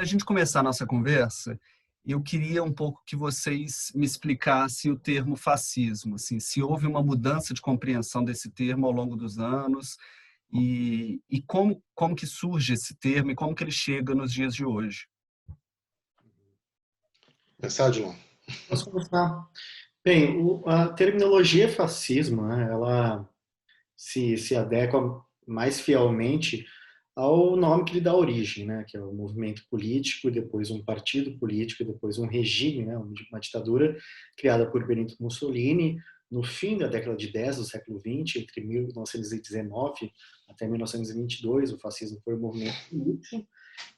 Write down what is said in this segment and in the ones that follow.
Para a gente começar a nossa conversa, eu queria um pouco que vocês me explicassem o termo fascismo, assim, se houve uma mudança de compreensão desse termo ao longo dos anos e como que surge esse termo e como que ele chega nos dias de hoje. Pensar, Dilon? Posso começar? Bem, a terminologia fascismo, né, ela se adequa mais fielmente ao nome que lhe dá origem, né, que é o movimento político, depois um partido político, depois um regime, né, uma ditadura criada por Benito Mussolini no fim da década de 10 do século XX, entre 1919 até 1922, o fascismo foi um movimento político.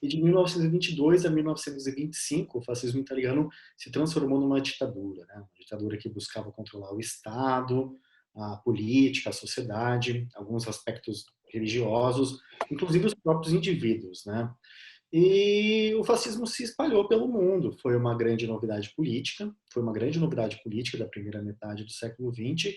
E de 1922 a 1925, o fascismo italiano se transformou numa ditadura, né? Uma ditadura que buscava controlar o Estado, a política, a sociedade, alguns aspectos religiosos, inclusive os próprios indivíduos, né? E o fascismo se espalhou pelo mundo. Foi uma grande novidade política, foi uma grande novidade política da primeira metade do século XX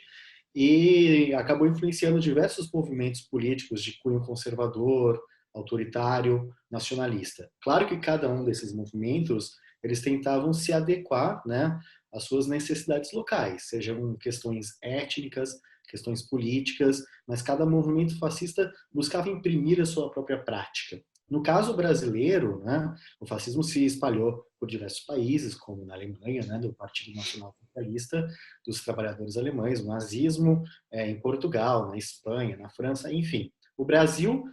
e acabou influenciando diversos movimentos políticos de cunho conservador, autoritário, nacionalista. Claro que cada um desses movimentos, eles tentavam se adequar, né, às suas necessidades locais, sejam questões étnicas, questões políticas, mas cada movimento fascista buscava imprimir a sua própria prática. No caso brasileiro, né, o fascismo se espalhou por diversos países, como na Alemanha, né, do Partido Nacional Socialista dos Trabalhadores Alemães, o nazismo, em Portugal, na Espanha, na França, enfim. O Brasil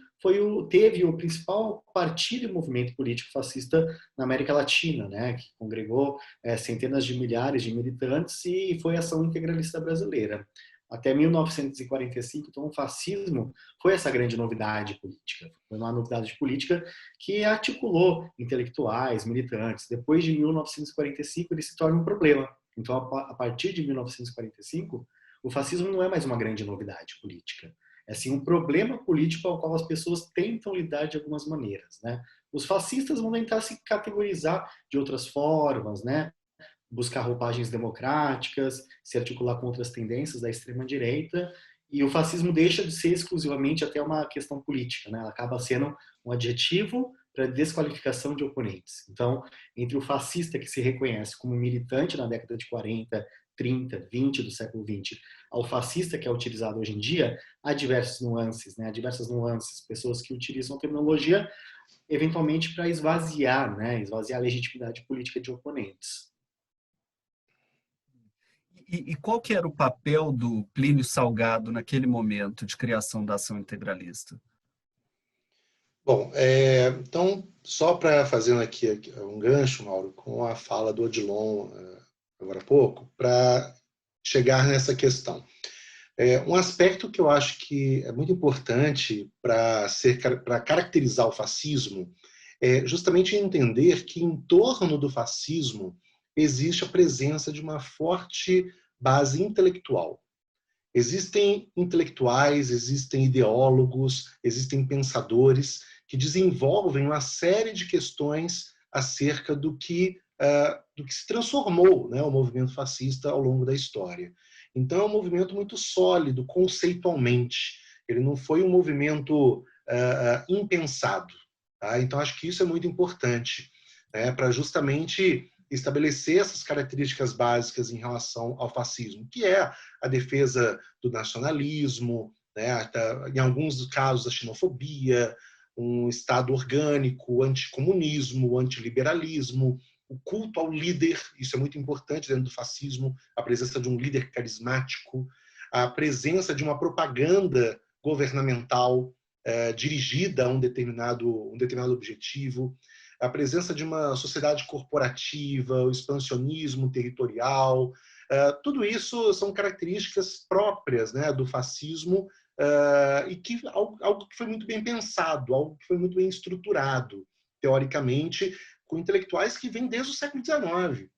teve o principal partido e movimento político fascista na América Latina, né, que congregou centenas de milhares de militantes e foi a Ação Integralista Brasileira. Até 1945, então, o fascismo foi essa grande novidade política. Foi uma novidade política que articulou intelectuais, militantes. Depois de 1945, ele se torna um problema. Então, a partir de 1945, o fascismo não é mais uma grande novidade política. É sim um problema político ao qual as pessoas tentam lidar de algumas maneiras, né? Os fascistas vão tentar se categorizar de outras formas, né? Buscar roupagens democráticas, se articular com outras tendências da extrema-direita, e o fascismo deixa de ser exclusivamente até uma questão política, né? Ela acaba sendo um adjetivo para desqualificação de oponentes. Então, entre o fascista que se reconhece como militante na década de 40, 30, 20 do século 20, ao fascista que é utilizado hoje em dia, há diversas nuances, né? Há diversas nuances, pessoas que utilizam a terminologia eventualmente para esvaziar, né? Esvaziar a legitimidade política de oponentes. E qual que era o papel do Plínio Salgado naquele momento de criação da ação integralista? Bom, então, só para fazendo aqui um gancho, Mauro, com a fala do Odilon agora há pouco, para chegar nessa questão. Um aspecto que eu acho que é muito importante para caracterizar o fascismo é justamente entender que em torno do fascismo existe a presença de uma forte base intelectual. Existem intelectuais, existem ideólogos, existem pensadores que desenvolvem uma série de questões acerca do que se transformou, né, o movimento fascista ao longo da história. Então, é um movimento muito sólido, conceitualmente. Ele não foi um movimento impensado. Tá? Então, acho que isso é muito importante, né, para justamente estabelecer essas características básicas em relação ao fascismo, que é a defesa do nacionalismo, né, em alguns casos a xenofobia, um Estado orgânico, o anticomunismo, o antiliberalismo, o culto ao líder, isso é muito importante dentro do fascismo, a presença de um líder carismático, a presença de uma propaganda governamental dirigida a um determinado objetivo, a presença de uma sociedade corporativa, o expansionismo territorial, tudo isso são características próprias, né, do fascismo e que algo que foi muito bem pensado, algo que foi muito bem estruturado, teoricamente, com intelectuais que vêm desde o século XIX.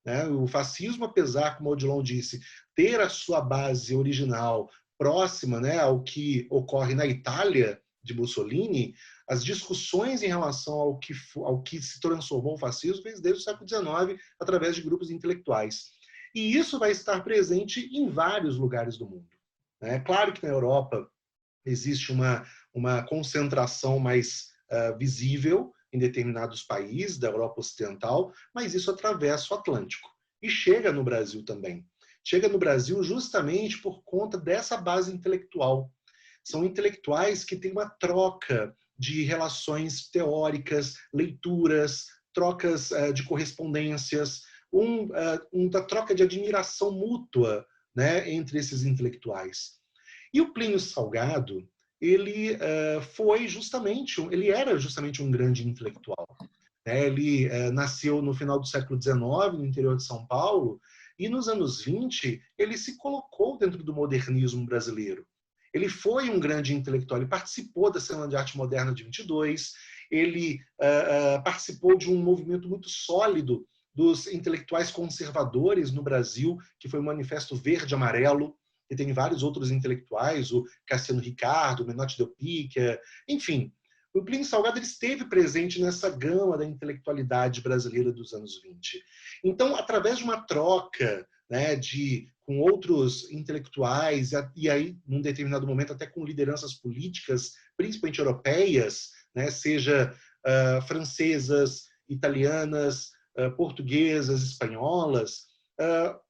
Né? O fascismo, apesar, como o Odilon disse, ter a sua base original próxima, né, ao que ocorre na Itália de Mussolini, as discussões em relação ao que se transformou o fascismo vem desde o século XIX através de grupos intelectuais. E isso vai estar presente em vários lugares do mundo. É claro que na Europa existe uma concentração mais visível, em determinados países da Europa Ocidental, mas isso atravessa o Atlântico. E chega no Brasil também. Chega no Brasil justamente por conta dessa base intelectual. São intelectuais que têm uma troca de relações teóricas, leituras, trocas de correspondências, uma troca de admiração mútua, né, entre esses intelectuais. E o Plínio Salgado, ele era justamente um grande intelectual. Ele nasceu no final do século XIX, no interior de São Paulo, e nos anos 20 ele se colocou dentro do modernismo brasileiro. Ele foi um grande intelectual, ele participou da Semana de Arte Moderna de 22, ele participou de um movimento muito sólido dos intelectuais conservadores no Brasil, que foi o Manifesto Verde e Amarelo, e tem vários outros intelectuais, o Cassiano Ricardo, o Menotti Del Picchia, enfim. O Plínio Salgado ele esteve presente nessa gama da intelectualidade brasileira dos anos 20. Então, através de uma troca, né, com outros intelectuais, e aí, num determinado momento, até com lideranças políticas, principalmente europeias, né, seja francesas, italianas, portuguesas, espanholas,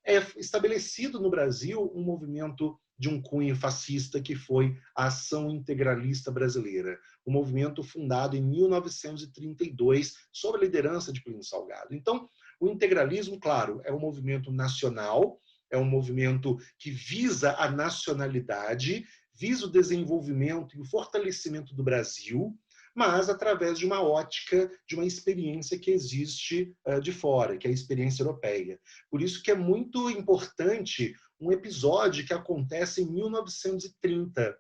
é estabelecido no Brasil um movimento de um cunho fascista que foi a Ação Integralista Brasileira, um movimento fundado em 1932 sob a liderança de Plínio Salgado. Então, o integralismo, claro, é um movimento nacional, é um movimento que visa a nacionalidade, visa o desenvolvimento e o fortalecimento do Brasil, mas através de uma ótica, de uma experiência que existe de fora, que é a experiência europeia. Por isso que é muito importante um episódio que acontece em 1930.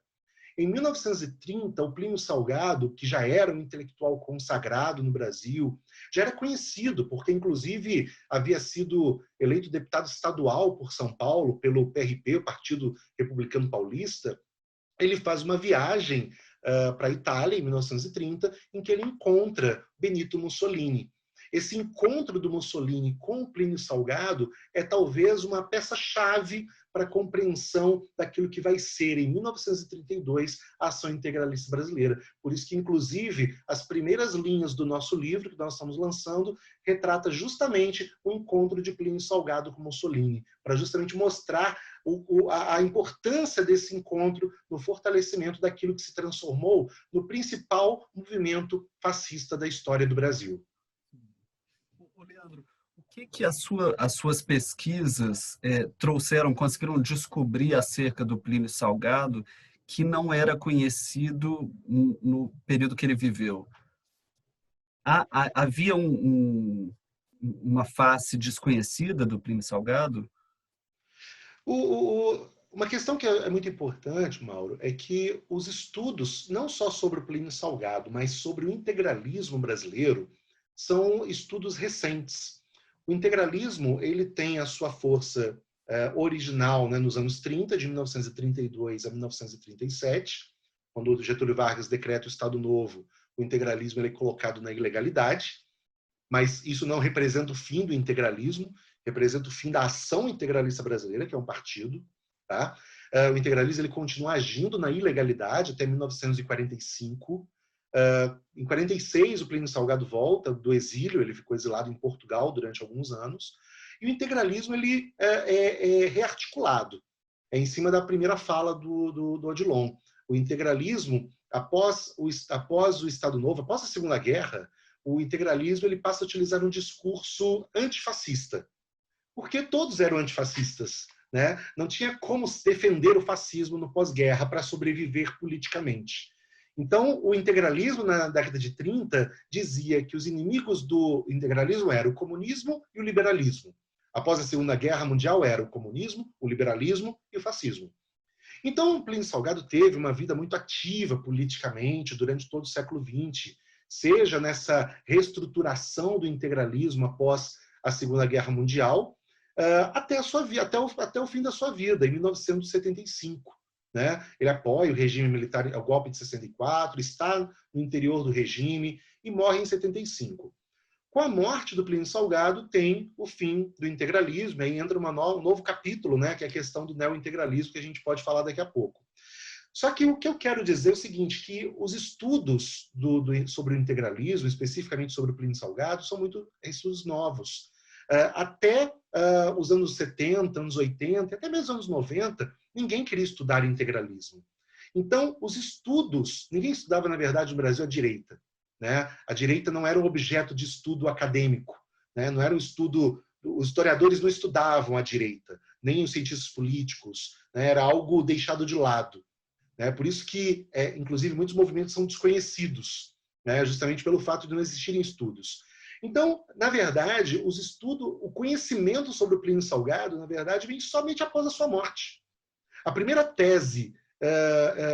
Em 1930, o Plínio Salgado, que já era um intelectual consagrado no Brasil, já era conhecido, porque inclusive havia sido eleito deputado estadual por São Paulo, pelo PRP, o Partido Republicano Paulista. Ele faz uma viagem para a Itália, em 1930, em que ele encontra Benito Mussolini. Esse encontro do Mussolini com o Plínio Salgado é talvez uma peça-chave para a compreensão daquilo que vai ser, em 1932, a Ação Integralista Brasileira. Por isso que, inclusive, as primeiras linhas do nosso livro, que nós estamos lançando, retrata justamente o encontro de Plínio Salgado com Mussolini, para justamente mostrar a importância desse encontro no fortalecimento daquilo que se transformou no principal movimento fascista da história do Brasil. Leandro, o que as suas pesquisas conseguiram descobrir acerca do Plínio Salgado que não era conhecido no período que ele viveu? Havia uma face desconhecida do Plínio Salgado? Uma questão que é muito importante, Mauro, é que os estudos, não só sobre o Plínio Salgado, mas sobre o integralismo brasileiro, são estudos recentes. O integralismo ele tem a sua força original, né, nos anos 30, de 1932 a 1937, quando o Getúlio Vargas decreta o Estado Novo, o integralismo ele é colocado na ilegalidade, mas isso não representa o fim do integralismo, representa o fim da Ação Integralista Brasileira, que é um partido. Tá? O integralismo ele continua agindo na ilegalidade até 1945. Em 46, o Plínio Salgado volta do exílio, ele ficou exilado em Portugal durante alguns anos, e o integralismo ele é rearticulado. É em cima da primeira fala do Odilon. O integralismo, após o Estado Novo, após a Segunda Guerra, o integralismo ele passa a utilizar um discurso antifascista, porque todos eram antifascistas, né? Não tinha como defender o fascismo no pós-guerra para sobreviver politicamente. Então, o integralismo, na década de 30, dizia que os inimigos do integralismo eram o comunismo e o liberalismo. Após a Segunda Guerra Mundial, era o comunismo, o liberalismo e o fascismo. Então, Plínio Salgado teve uma vida muito ativa politicamente durante todo o século XX, seja nessa reestruturação do integralismo após a Segunda Guerra Mundial, até o fim da sua vida, em 1975. Né? Ele apoia o regime militar, o golpe de 64, está no interior do regime e morre em 75. Com a morte do Plínio Salgado, tem o fim do integralismo, aí entra um novo capítulo, né, que é a questão do neointegralismo, que a gente pode falar daqui a pouco. Só que o que eu quero dizer é o seguinte, que os estudos sobre o integralismo, especificamente sobre o Plínio Salgado, são muito estudos novos. Até os anos 70, anos 80, até mesmo anos 90, ninguém queria estudar integralismo. Então, os estudos, ninguém estudava, na verdade, no Brasil a direita. Né? A direita não era um objeto de estudo acadêmico. Né? Não era um estudo... Os historiadores não estudavam a direita, nem os cientistas políticos. Né? Era algo deixado de lado. Né? Por isso que, inclusive, muitos movimentos são desconhecidos, né? Justamente pelo fato de não existirem estudos. Então, na verdade, o conhecimento sobre o Plínio Salgado, na verdade, vem somente após a sua morte. A primeira tese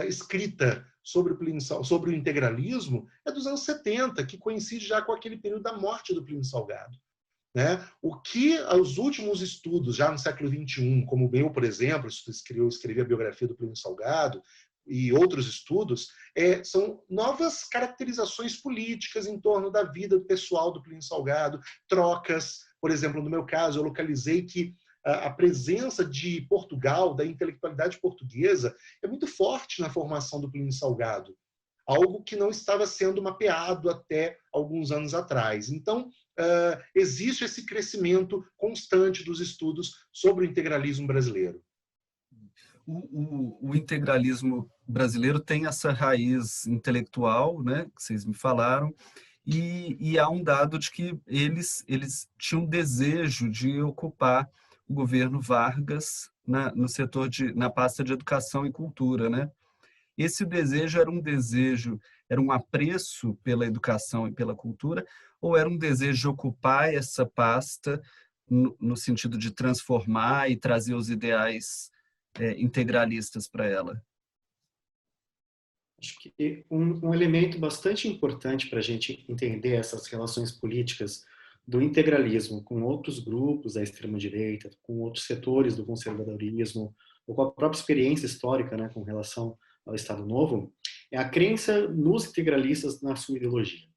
escrita sobre o integralismo é dos anos 70, que coincide já com aquele período da morte do Plínio Salgado. Né? O que os últimos estudos, já no século XXI, como o meu, por exemplo, eu escrevi a biografia do Plínio Salgado, e outros estudos, são novas caracterizações políticas em torno da vida pessoal do Plínio Salgado, trocas. Por exemplo, no meu caso, eu localizei que a presença de Portugal, da intelectualidade portuguesa, é muito forte na formação do Plínio Salgado, algo que não estava sendo mapeado até alguns anos atrás. Então, existe esse crescimento constante dos estudos sobre o integralismo brasileiro. O integralismo brasileiro tem essa raiz intelectual, né, que vocês me falaram, e há um dado de que eles tinham desejo de ocupar o governo Vargas no setor na pasta de educação e cultura, né? Esse desejo era um apreço pela educação e pela cultura, ou era um desejo de ocupar essa pasta no sentido de transformar e trazer os ideais integralistas para ela? Acho que um elemento bastante importante para a gente entender essas relações políticas do integralismo com outros grupos da extrema-direita, com outros setores do conservadorismo, ou com a própria experiência histórica, né, com relação ao Estado Novo, é a crença nos integralistas na sua ideologia.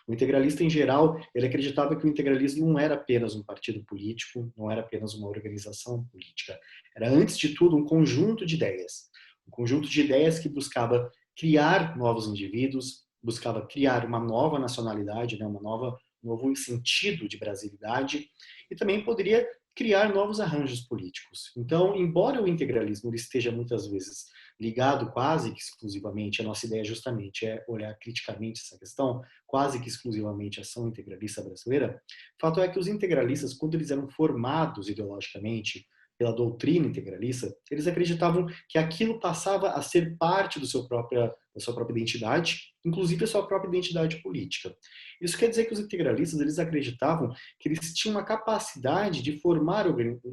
O integralista, em geral, ele acreditava que o integralismo não era apenas um partido político, não era apenas uma organização política. Era, antes de tudo, um conjunto de ideias. Um conjunto de ideias que buscava criar novos indivíduos, buscava criar uma nova nacionalidade, né, um novo sentido de brasilidade, e também poderia criar novos arranjos políticos. Então, embora o integralismo ele esteja muitas vezes ligado quase que exclusivamente, a nossa ideia justamente é olhar criticamente essa questão, quase que exclusivamente a ação integralista brasileira, o fato é que os integralistas, quando eles eram formados ideologicamente pela doutrina integralista, eles acreditavam que aquilo passava a ser parte da sua própria identidade, inclusive a sua própria identidade política. Isso quer dizer que os integralistas eles acreditavam que eles tinham uma capacidade de formar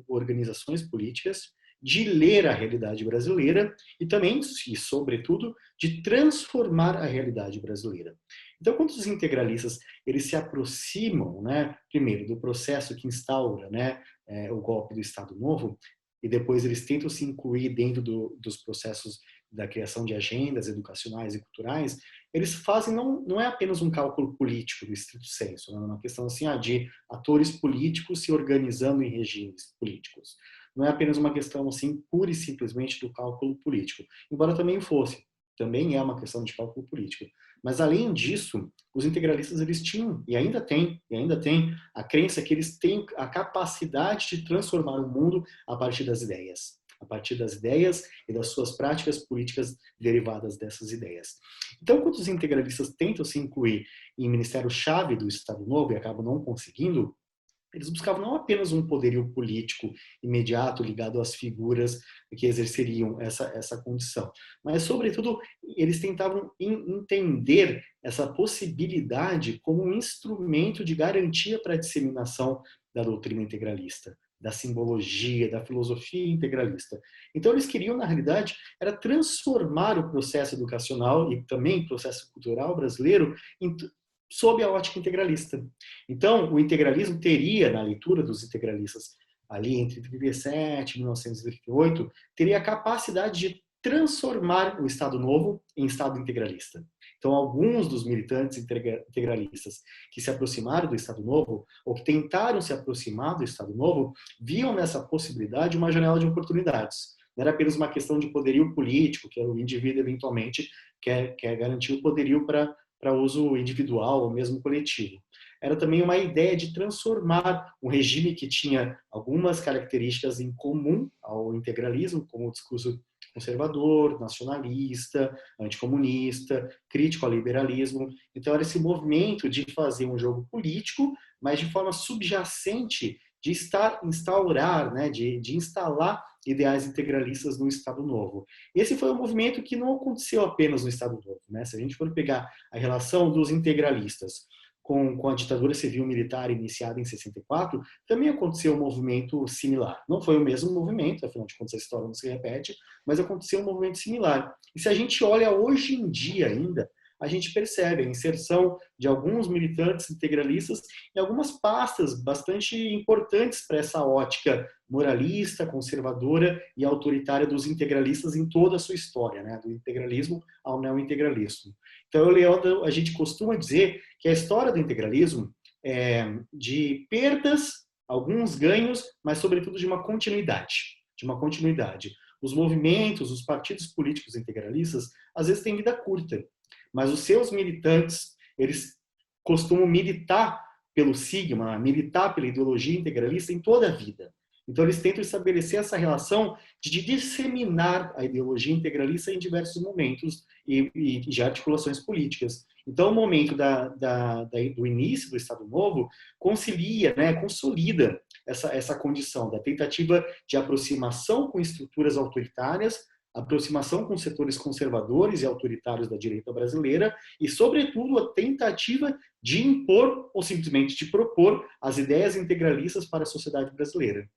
organizações políticas, de ler a realidade brasileira e também, e sobretudo, de transformar a realidade brasileira. Então, quando os integralistas eles se aproximam, né, primeiro, do processo que instaura, né, o golpe do Estado Novo, e depois eles tentam se incluir dentro dos processos da criação de agendas educacionais e culturais, eles fazem, não é apenas um cálculo político do estrito sensu, não é uma questão assim, de atores políticos se organizando em regimes políticos. Não é apenas uma questão assim, pura e simplesmente do cálculo político, embora também fosse. Também é uma questão de cálculo político. Mas, além disso, os integralistas eles tinham, e ainda têm, a crença que eles têm a capacidade de transformar o mundo a partir das ideias e das suas práticas políticas derivadas dessas ideias. Então, quando os integralistas tentam se incluir em ministério-chave do Estado Novo e acabam não conseguindo, eles buscavam não apenas um poderio político imediato ligado às figuras que exerceriam essa condição, mas, sobretudo, eles tentavam entender essa possibilidade como um instrumento de garantia para a disseminação da doutrina integralista, da simbologia, da filosofia integralista. Então, eles queriam, na realidade, era transformar o processo educacional e também o processo cultural brasileiro sob a ótica integralista. Então, o integralismo teria, na leitura dos integralistas, ali entre 1937 e 1938, teria a capacidade de transformar o Estado Novo em Estado integralista. Então, alguns dos militantes integralistas que se aproximaram do Estado Novo, ou que tentaram se aproximar do Estado Novo, viam nessa possibilidade uma janela de oportunidades. não era apenas uma questão de poderio político, que o indivíduo eventualmente quer garantir o poderio para uso individual ou mesmo coletivo. Era também uma ideia de transformar um regime que tinha algumas características em comum ao integralismo, como o discurso conservador, nacionalista, anticomunista, crítico ao liberalismo. Então era esse movimento de fazer um jogo político, mas de forma subjacente de instaurar, né, de instalar ideais integralistas no Estado Novo. Esse foi um movimento que não aconteceu apenas no Estado Novo, né? Se a gente for pegar a relação dos integralistas com a ditadura civil-militar iniciada em 64, também aconteceu um movimento similar. Não foi o mesmo movimento, afinal de contas a história não se repete, mas aconteceu um movimento similar. E se a gente olha hoje em dia ainda, a gente percebe a inserção de alguns militantes integralistas em algumas pastas bastante importantes para essa ótica moralista, conservadora e autoritária dos integralistas em toda a sua história, né? Do integralismo ao neointegralismo. Então, Leandro, a gente costuma dizer que a história do integralismo é de perdas, alguns ganhos, mas sobretudo de uma continuidade. Os movimentos, os partidos políticos integralistas, às vezes têm vida curta, mas os seus militantes, eles costumam militar pelo sigma, militar pela ideologia integralista em toda a vida. Então, eles tentam estabelecer essa relação de disseminar a ideologia integralista em diversos momentos e de articulações políticas. Então, o momento do início do Estado Novo concilia, né, consolida essa condição da tentativa de aproximação com estruturas autoritárias, aproximação com setores conservadores e autoritários da direita brasileira e, sobretudo, a tentativa de impor ou simplesmente de propor as ideias integralistas para a sociedade brasileira.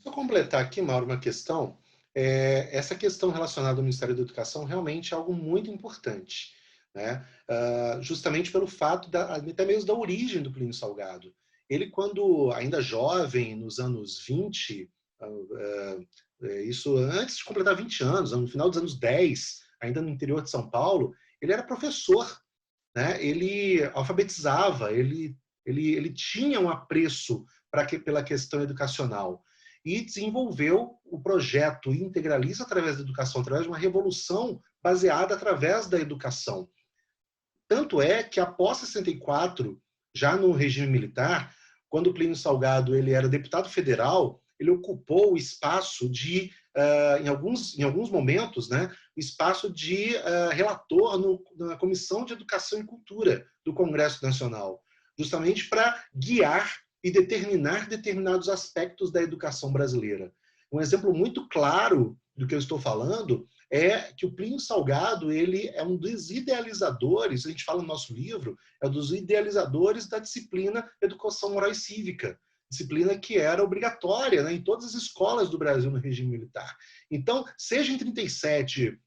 Só completar aqui, Mauro, uma questão. Essa questão relacionada ao Ministério da Educação realmente é algo muito importante, né? Justamente pelo fato até mesmo da origem do Plínio Salgado. Ele, quando ainda jovem, nos anos 20, isso antes de completar 20 anos, no final dos anos 10, ainda no interior de São Paulo, ele era professor, né? Ele alfabetizava, ele tinha um apreço pela questão educacional e desenvolveu o projeto integralista através da educação, através de uma revolução baseada através da educação. Tanto é que após 64, já no regime militar, quando o Plínio Salgado ele era deputado federal, ele ocupou o espaço de, em alguns momentos, né, o espaço de relator na Comissão de Educação e Cultura do Congresso Nacional, justamente para guiar e determinar determinados aspectos da educação brasileira. Um exemplo muito claro do que eu estou falando é que o Plínio Salgado ele é um dos idealizadores, a gente fala no nosso livro, é um dos idealizadores da disciplina Educação Moral e Cívica, disciplina que era obrigatória, né, em todas as escolas do Brasil no regime militar. Então, seja em 37,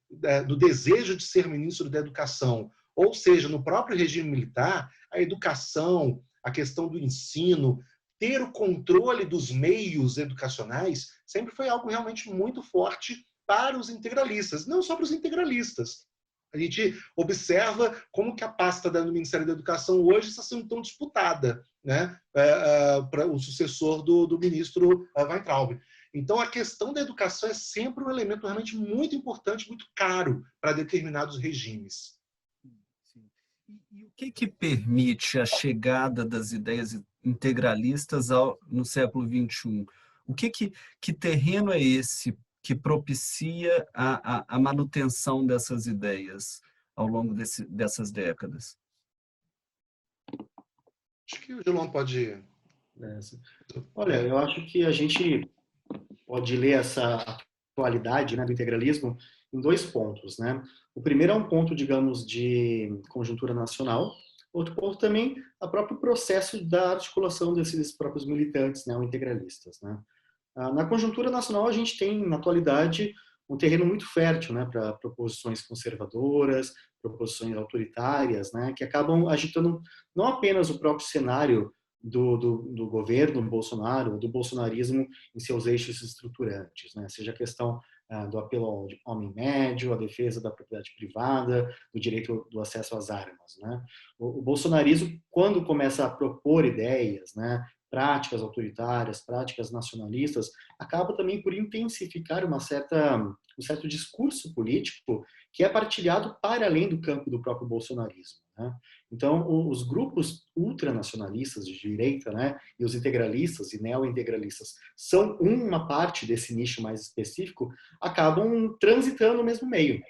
no desejo de ser ministro da Educação, ou seja, no próprio regime militar, a educação, a questão do ensino, ter o controle dos meios educacionais, sempre foi algo realmente muito forte para os integralistas, não só para os integralistas. A gente observa como que a pasta do Ministério da Educação hoje está sendo tão disputada, né, para o sucessor do ministro Weintraub. Então, a questão da educação é sempre um elemento realmente muito importante, muito caro para determinados regimes. E o que permite a chegada das ideias integralistas no século XXI? Que terreno é esse que propicia a manutenção dessas ideias ao longo dessas décadas? Acho que o Gilon pode... Olha, eu acho que a gente pode ler essa atualidade, né, do integralismo em dois pontos, né? O primeiro é um ponto, digamos, de conjuntura nacional. Outro ponto também é o próprio processo da articulação desses próprios militantes, né, integralistas, né? Na conjuntura nacional, a gente tem, na atualidade, um terreno muito fértil, né, para proposições conservadoras, proposições autoritárias, né, que acabam agitando não apenas o próprio cenário do governo Bolsonaro, do bolsonarismo em seus eixos estruturantes, né, seja a questão do apelo ao homem médio, a defesa da propriedade privada, do direito do acesso às armas, né. O bolsonarismo, quando começa a propor ideias, né, práticas autoritárias, práticas nacionalistas, acaba também por intensificar um certo discurso político que é partilhado para além do campo do próprio bolsonarismo, né? Então, os grupos ultranacionalistas de direita, né, e os integralistas e neointegralistas são uma parte desse nicho mais específico, acabam transitando no mesmo meio,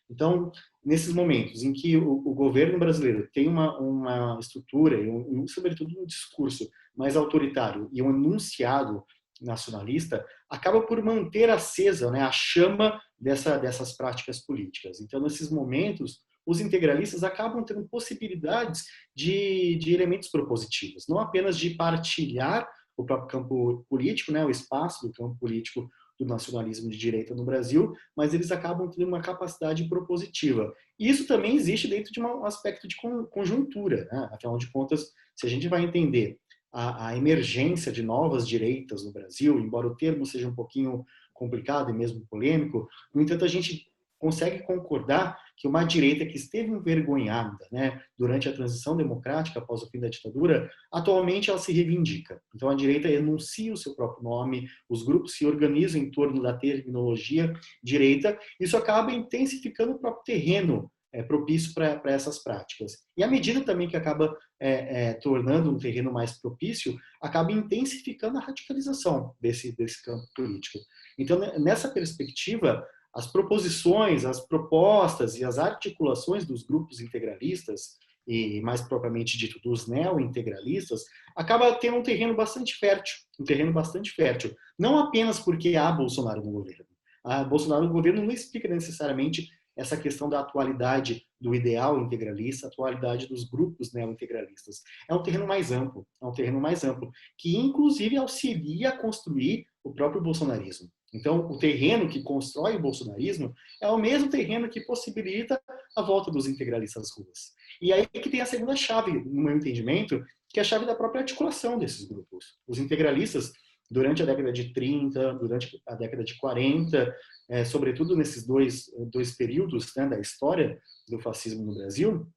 Então, nesses momentos em que o governo brasileiro tem uma estrutura e, sobretudo, um discurso mais autoritário e um enunciado nacionalista, acaba por manter acesa, né, a chama dessas práticas políticas. Então, nesses momentos, os integralistas acabam tendo possibilidades de elementos propositivos, não apenas de partilhar o próprio campo político, né, o espaço do campo político do nacionalismo de direita no Brasil, mas eles acabam tendo uma capacidade propositiva. E isso também existe dentro de um aspecto de conjuntura, né? Afinal de contas, se a gente vai entender a emergência de novas direitas no Brasil, embora o termo seja um pouquinho complicado e mesmo polêmico, no entanto, a gente consegue concordar que uma direita que esteve envergonhada, né, durante a transição democrática após o fim da ditadura, atualmente ela se reivindica. Então a direita enuncia o seu próprio nome, os grupos se organizam em torno da terminologia direita, isso acaba intensificando o próprio terreno propício para essas práticas. E à medida também que acaba tornando um terreno mais propício, acaba intensificando a radicalização desse campo político. Então, nessa perspectiva, as proposições, as propostas e as articulações dos grupos integralistas, e mais propriamente dito dos neo-integralistas, acaba tendo um terreno bastante fértil. Não apenas porque há Bolsonaro no governo. Bolsonaro no governo não explica necessariamente essa questão da atualidade do ideal integralista, a atualidade dos grupos neo-integralistas. É um terreno mais amplo, que inclusive auxilia a construir o próprio bolsonarismo. Então, o terreno que constrói o bolsonarismo é o mesmo terreno que possibilita a volta dos integralistas às ruas. E aí que tem a segunda chave, no meu entendimento, que é a chave da própria articulação desses grupos. Os integralistas, durante a década de 30, durante a década de 40, sobretudo nesses dois períodos, né, da história do fascismo no Brasil,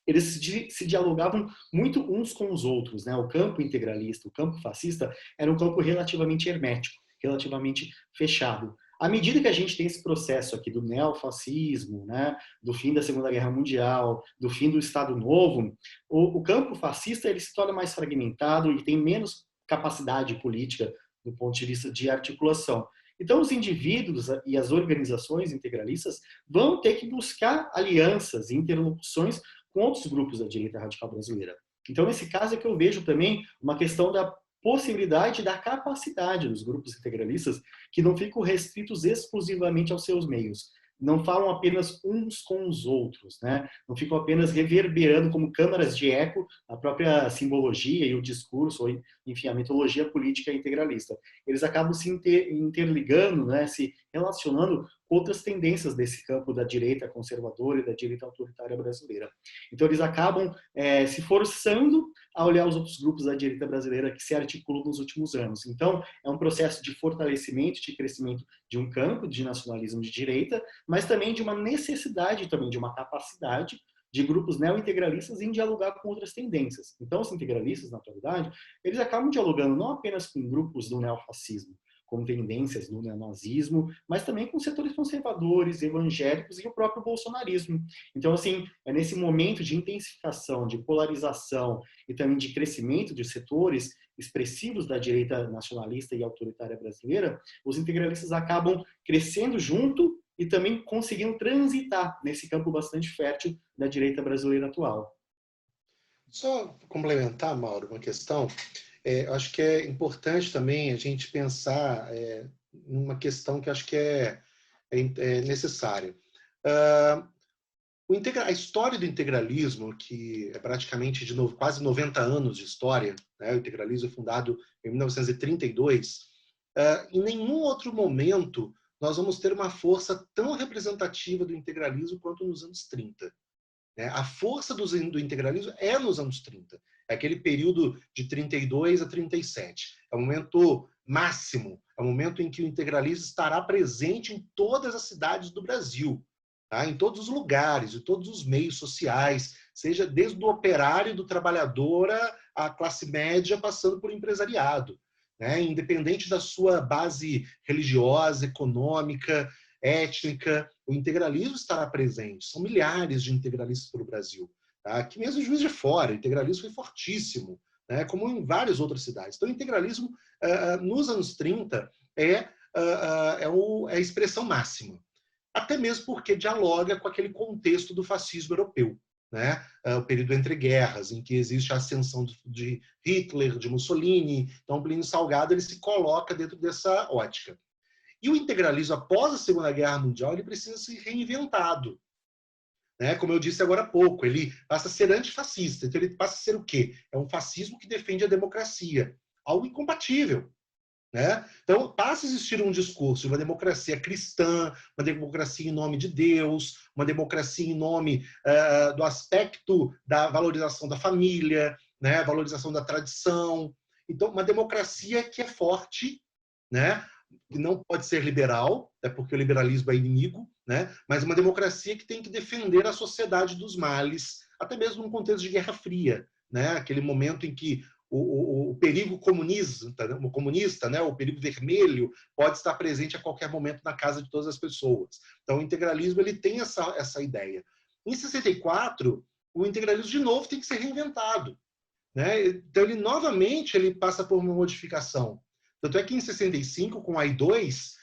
eles se dialogavam muito uns com os outros, né? O campo integralista, o campo fascista, era um campo relativamente hermético, relativamente fechado. À medida que a gente tem esse processo aqui do neofascismo, né, do fim da Segunda Guerra Mundial, do fim do Estado Novo, o campo fascista ele se torna mais fragmentado e tem menos capacidade política do ponto de vista de articulação. Então, os indivíduos e as organizações integralistas vão ter que buscar alianças e interlocuções com outros grupos da direita radical brasileira. Então, nesse caso é que eu vejo também uma questão da possibilidade da capacidade dos grupos integralistas que não ficam restritos exclusivamente aos seus meios. Não falam apenas uns com os outros, né? Não ficam apenas reverberando como câmaras de eco a própria simbologia e o discurso, ou, enfim, a mitologia política integralista. Eles acabam se interligando, né? Se relacionando com outras tendências desse campo da direita conservadora e da direita autoritária brasileira. Então, eles acabam se forçando a olhar os outros grupos da direita brasileira que se articulam nos últimos anos. Então, é um processo de fortalecimento, de crescimento de um campo de nacionalismo de direita, mas também de uma necessidade, também de uma capacidade de grupos neo-integralistas em dialogar com outras tendências. Então, os integralistas, na atualidade, eles acabam dialogando não apenas com grupos do neofascismo, com tendências do neonazismo, mas também com setores conservadores, evangélicos e o próprio bolsonarismo. Então, assim, é nesse momento de intensificação, de polarização e também de crescimento de setores expressivos da direita nacionalista e autoritária brasileira, os integralistas acabam crescendo junto e também conseguindo transitar nesse campo bastante fértil da direita brasileira atual. Só complementar, Mauro, uma questão. Acho que é importante também a gente pensar numa questão que acho que é necessária. A história do integralismo, que é praticamente de quase 90 anos de história, né? O integralismo é fundado em 1932, em nenhum outro momento nós vamos ter uma força tão representativa do integralismo quanto nos anos 30. A força do integralismo é nos anos 30. É aquele período de 32 a 37. É o momento máximo. É o momento em que o integralismo estará presente em todas as cidades do Brasil, tá? Em todos os lugares, em todos os meios sociais, seja desde o operário, do trabalhadora, a classe média passando por empresariado, né? Independente da sua base religiosa, econômica, étnica, o integralismo estará presente. São milhares de integralistas pelo Brasil. Tá? Aqui mesmo em Juiz de Fora, o integralismo foi fortíssimo, né? Como em várias outras cidades. Então, o integralismo, nos anos 30, é a expressão máxima. Até mesmo porque dialoga com aquele contexto do fascismo europeu, né? O período entre guerras, em que existe a ascensão de Hitler, de Mussolini. Então, o Plínio Salgado ele se coloca dentro dessa ótica. E o integralismo, após a Segunda Guerra Mundial, ele precisa ser reinventado. Né? Como eu disse agora há pouco, ele passa a ser antifascista. Então, ele passa a ser o quê? É um fascismo que defende a democracia. Algo incompatível. Né? Então, passa a existir um discurso de uma democracia cristã, uma democracia em nome de Deus, uma democracia em nome do aspecto da valorização da família, né? Valorização da tradição. Então, uma democracia que é forte, né? Que não pode ser liberal, porque o liberalismo é inimigo, né? Mas uma democracia que tem que defender a sociedade dos males, até mesmo num contexto de Guerra Fria, né? Aquele momento em que o perigo comunista, né? O perigo vermelho pode estar presente a qualquer momento na casa de todas as pessoas. Então, o integralismo ele tem essa ideia. Em 64, o integralismo de novo tem que ser reinventado, né? Então, ele novamente ele passa por uma modificação. Tanto é que em 65, com a AI-2,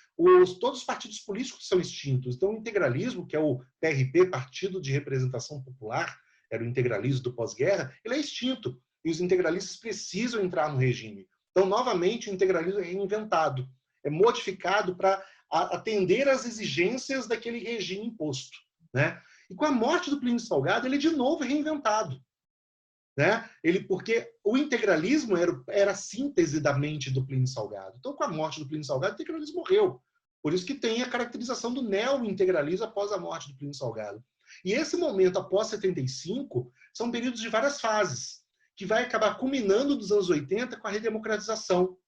todos os partidos políticos são extintos. Então, o integralismo, que é o PRP, Partido de Representação Popular, era o integralismo do pós-guerra, ele é extinto. E os integralistas precisam entrar no regime. Então, novamente, o integralismo é reinventado, é modificado para atender às exigências daquele regime imposto, né? E com a morte do Plínio Salgado, ele é de novo reinventado. Né? Porque o integralismo era a síntese da mente do Plínio Salgado. Então, com a morte do Plínio Salgado, o integralismo morreu. Por isso que tem a caracterização do neo-integralismo após a morte do Plínio Salgado. E esse momento, após 75, são períodos de várias fases, que vai acabar culminando nos anos 80 com a redemocratização.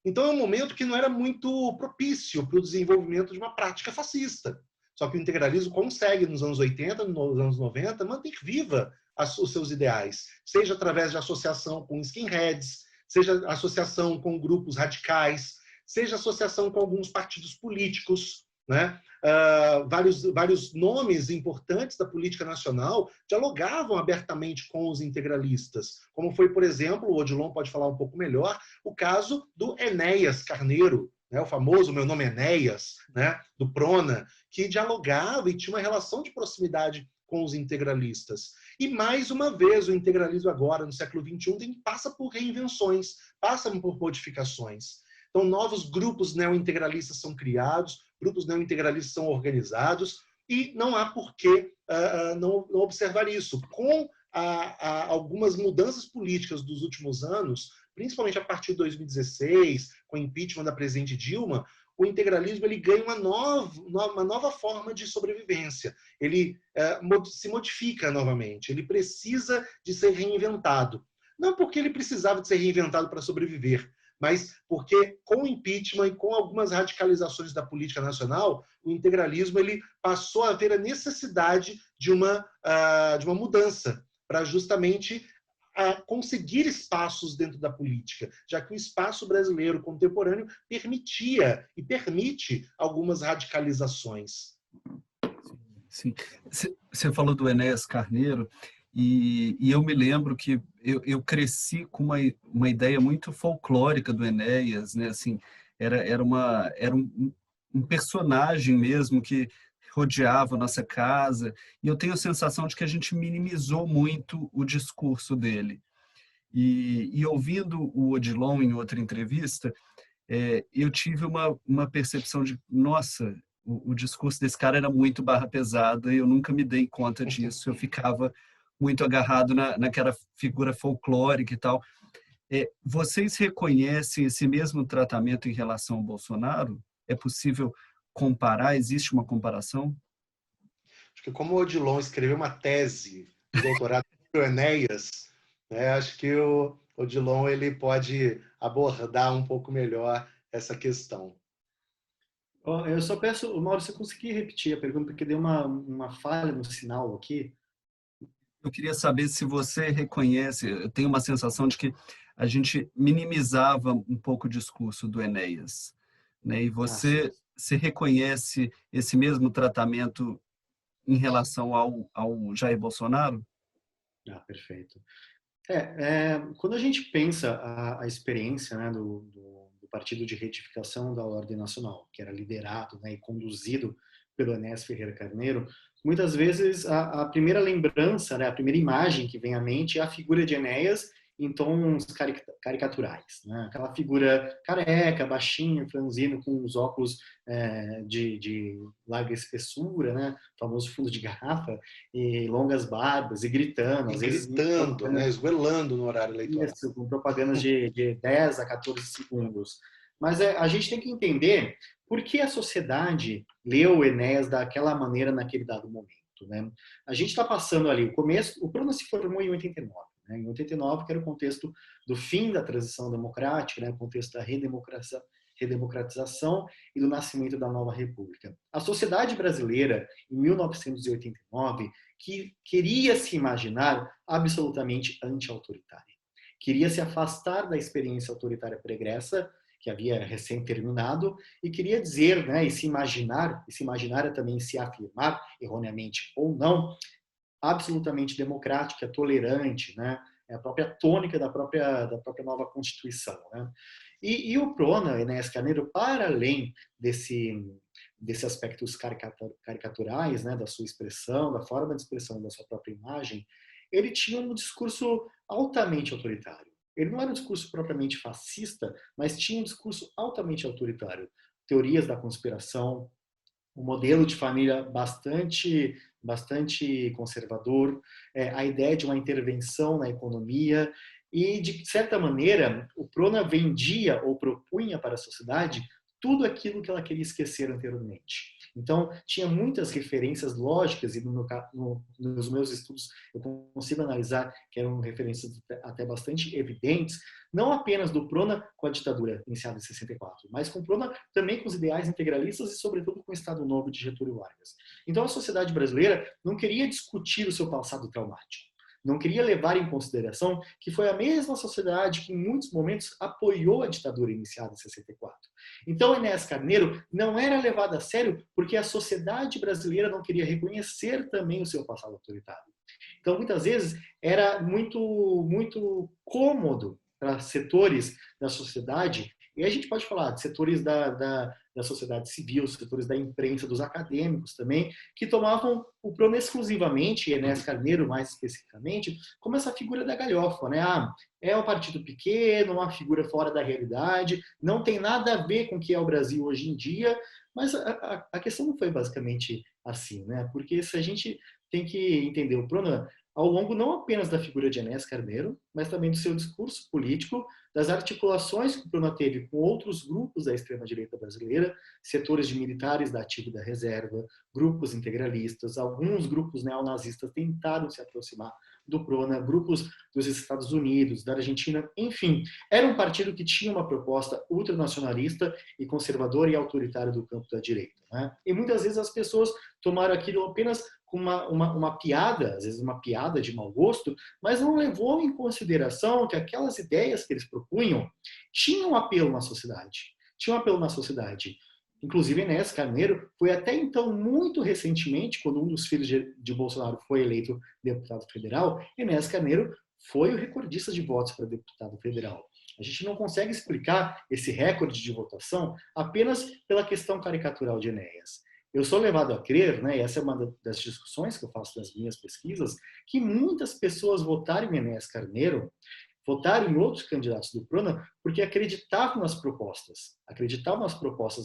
Então, é um momento que não era muito propício para o desenvolvimento de uma prática fascista. Só que o integralismo consegue, nos anos 80, nos anos 90, manter viva os seus ideais, seja através de associação com skinheads, seja associação com grupos radicais, seja associação com alguns partidos políticos, né? Vários nomes importantes da política nacional dialogavam abertamente com os integralistas, como foi, por exemplo, o Odilon pode falar um pouco melhor, o caso do Enéas Carneiro, né, o famoso Meu Nome é Enéas, né, do Prona, que dialogava e tinha uma relação de proximidade com os integralistas. E, mais uma vez, o integralismo agora, no século XXI, passa por reinvenções, passa por modificações. Então, novos grupos neointegralistas são criados, grupos neointegralistas são organizados, e não há por que não observar isso. Com algumas mudanças políticas dos últimos anos, principalmente a partir de 2016, com o impeachment da presidente Dilma, o integralismo ele ganha uma nova forma de sobrevivência. Ele se modifica novamente, ele precisa de ser reinventado. Não porque ele precisava de ser reinventado para sobreviver, mas porque com o impeachment e com algumas radicalizações da política nacional, o integralismo ele passou a ver a necessidade de uma mudança para justamente conseguir espaços dentro da política, já que o espaço brasileiro contemporâneo permitia e permite algumas radicalizações. Sim. Você falou do Enéas Carneiro, e eu me lembro que eu cresci com uma ideia muito folclórica do Enéas, né? Assim, era um personagem mesmo que rodeava a nossa casa, e eu tenho a sensação de que a gente minimizou muito o discurso dele. E ouvindo o Odilon em outra entrevista, eu tive uma percepção de, nossa, o discurso desse cara era muito barra pesada, e eu nunca me dei conta disso, eu ficava muito agarrado naquela figura folclórica e tal. Vocês reconhecem esse mesmo tratamento em relação ao Bolsonaro? É possível comparar? Existe uma comparação? Acho que como o Odilon escreveu uma tese de doutorado sobre o Enéas, né, acho que o Odilon ele pode abordar um pouco melhor essa questão. Eu só peço, Mauro, você conseguir repetir a pergunta, porque deu uma falha no sinal aqui. Eu queria saber se você reconhece, eu tenho uma sensação de que a gente minimizava um pouco o discurso do Enéas, né? E Ah, sim. você se reconhece esse mesmo tratamento em relação ao Jair Bolsonaro? Ah, perfeito. Quando a gente pensa a experiência, né, do Partido de Retificação da Ordem Nacional, que era liderado, né, e conduzido pelo Enéas Ferreira Carneiro, muitas vezes a primeira lembrança, né, a primeira imagem que vem à mente é a figura de Enéas em tons caricaturais, né? Aquela figura careca, baixinho, franzino, com os óculos de larga espessura, né? O famoso fundo de garrafa, e longas barbas, e gritando, E às vezes gritando, né, esgoelando no horário eleitoral. isso, com propagandas de 10 a 14 segundos. Mas a gente tem que entender por que a sociedade leu Enéas daquela maneira naquele dado momento. Né? A gente está passando ali, o Prona se formou em 89. Né? Em 89, que era o contexto do fim da transição democrática, né? O contexto da redemocratização e do nascimento da nova república. A sociedade brasileira, em 1989, que queria se imaginar absolutamente anti-autoritária. Queria se afastar da experiência autoritária pregressa, que havia recém-terminado, e queria dizer, né, e se imaginar é também se afirmar, erroneamente ou não, absolutamente democrática, tolerante, né, é a própria tônica da própria nova Constituição. Né? E o Prona, Enéas Carneiro, para além desses aspectos caricaturais, né, da sua expressão, da forma de expressão da sua própria imagem, ele tinha um discurso altamente autoritário. Ele não era um discurso propriamente fascista, mas tinha um discurso altamente autoritário. Teorias da conspiração, um modelo de família bastante conservador, a ideia de uma intervenção na economia e, de certa maneira, o Prona vendia ou propunha para a sociedade tudo aquilo que ela queria esquecer anteriormente. Então, tinha muitas referências lógicas, e nos meus estudos eu consigo analisar que eram referências até bastante evidentes, não apenas do Prona com a ditadura iniciada em 64, mas com o Prona também com os ideais integralistas e, sobretudo, com o Estado Novo de Getúlio Vargas. Então, a sociedade brasileira não queria discutir o seu passado traumático. Não queria levar em consideração que foi a mesma sociedade que, em muitos momentos, apoiou a ditadura iniciada em 64. Então, Enéas Carneiro não era levado a sério porque a sociedade brasileira não queria reconhecer também o seu passado autoritário. Então, muitas vezes, era muito cômodo para setores da sociedade, e a gente pode falar de setores da sociedade civil, setores da imprensa, dos acadêmicos também, que tomavam o Prona exclusivamente, e Enéas Carneiro mais especificamente, como essa figura da galhofa, né? É um partido pequeno, uma figura fora da realidade, não tem nada a ver com o que é o Brasil hoje em dia, mas a questão não foi basicamente assim, né? Porque se a gente tem que entender o Prona ao longo não apenas da figura de Enéas Carneiro, mas também do seu discurso político, das articulações que o Prona teve com outros grupos da extrema-direita brasileira, setores de militares da ativa e da reserva, grupos integralistas, alguns grupos neonazistas tentaram se aproximar do Prona, grupos dos Estados Unidos, da Argentina, enfim. Era um partido que tinha uma proposta ultranacionalista e conservadora e autoritária do campo da direita. Né? E muitas vezes as pessoas tomaram aquilo apenas com uma piada, às vezes uma piada de mau gosto, mas não levou em consideração que aquelas ideias que eles propunham tinham apelo na sociedade. Tinham apelo na sociedade. Inclusive, Enéas Carneiro foi até então, muito recentemente, quando um dos filhos de Bolsonaro foi eleito deputado federal, Enéas Carneiro foi o recordista de votos para deputado federal. A gente não consegue explicar esse recorde de votação apenas pela questão caricatural de Enéas. Eu sou levado a crer, né, e essa é uma das discussões que eu faço nas minhas pesquisas, que muitas pessoas votaram em Enéas Carneiro, votaram em outros candidatos do Prona, porque acreditavam nas propostas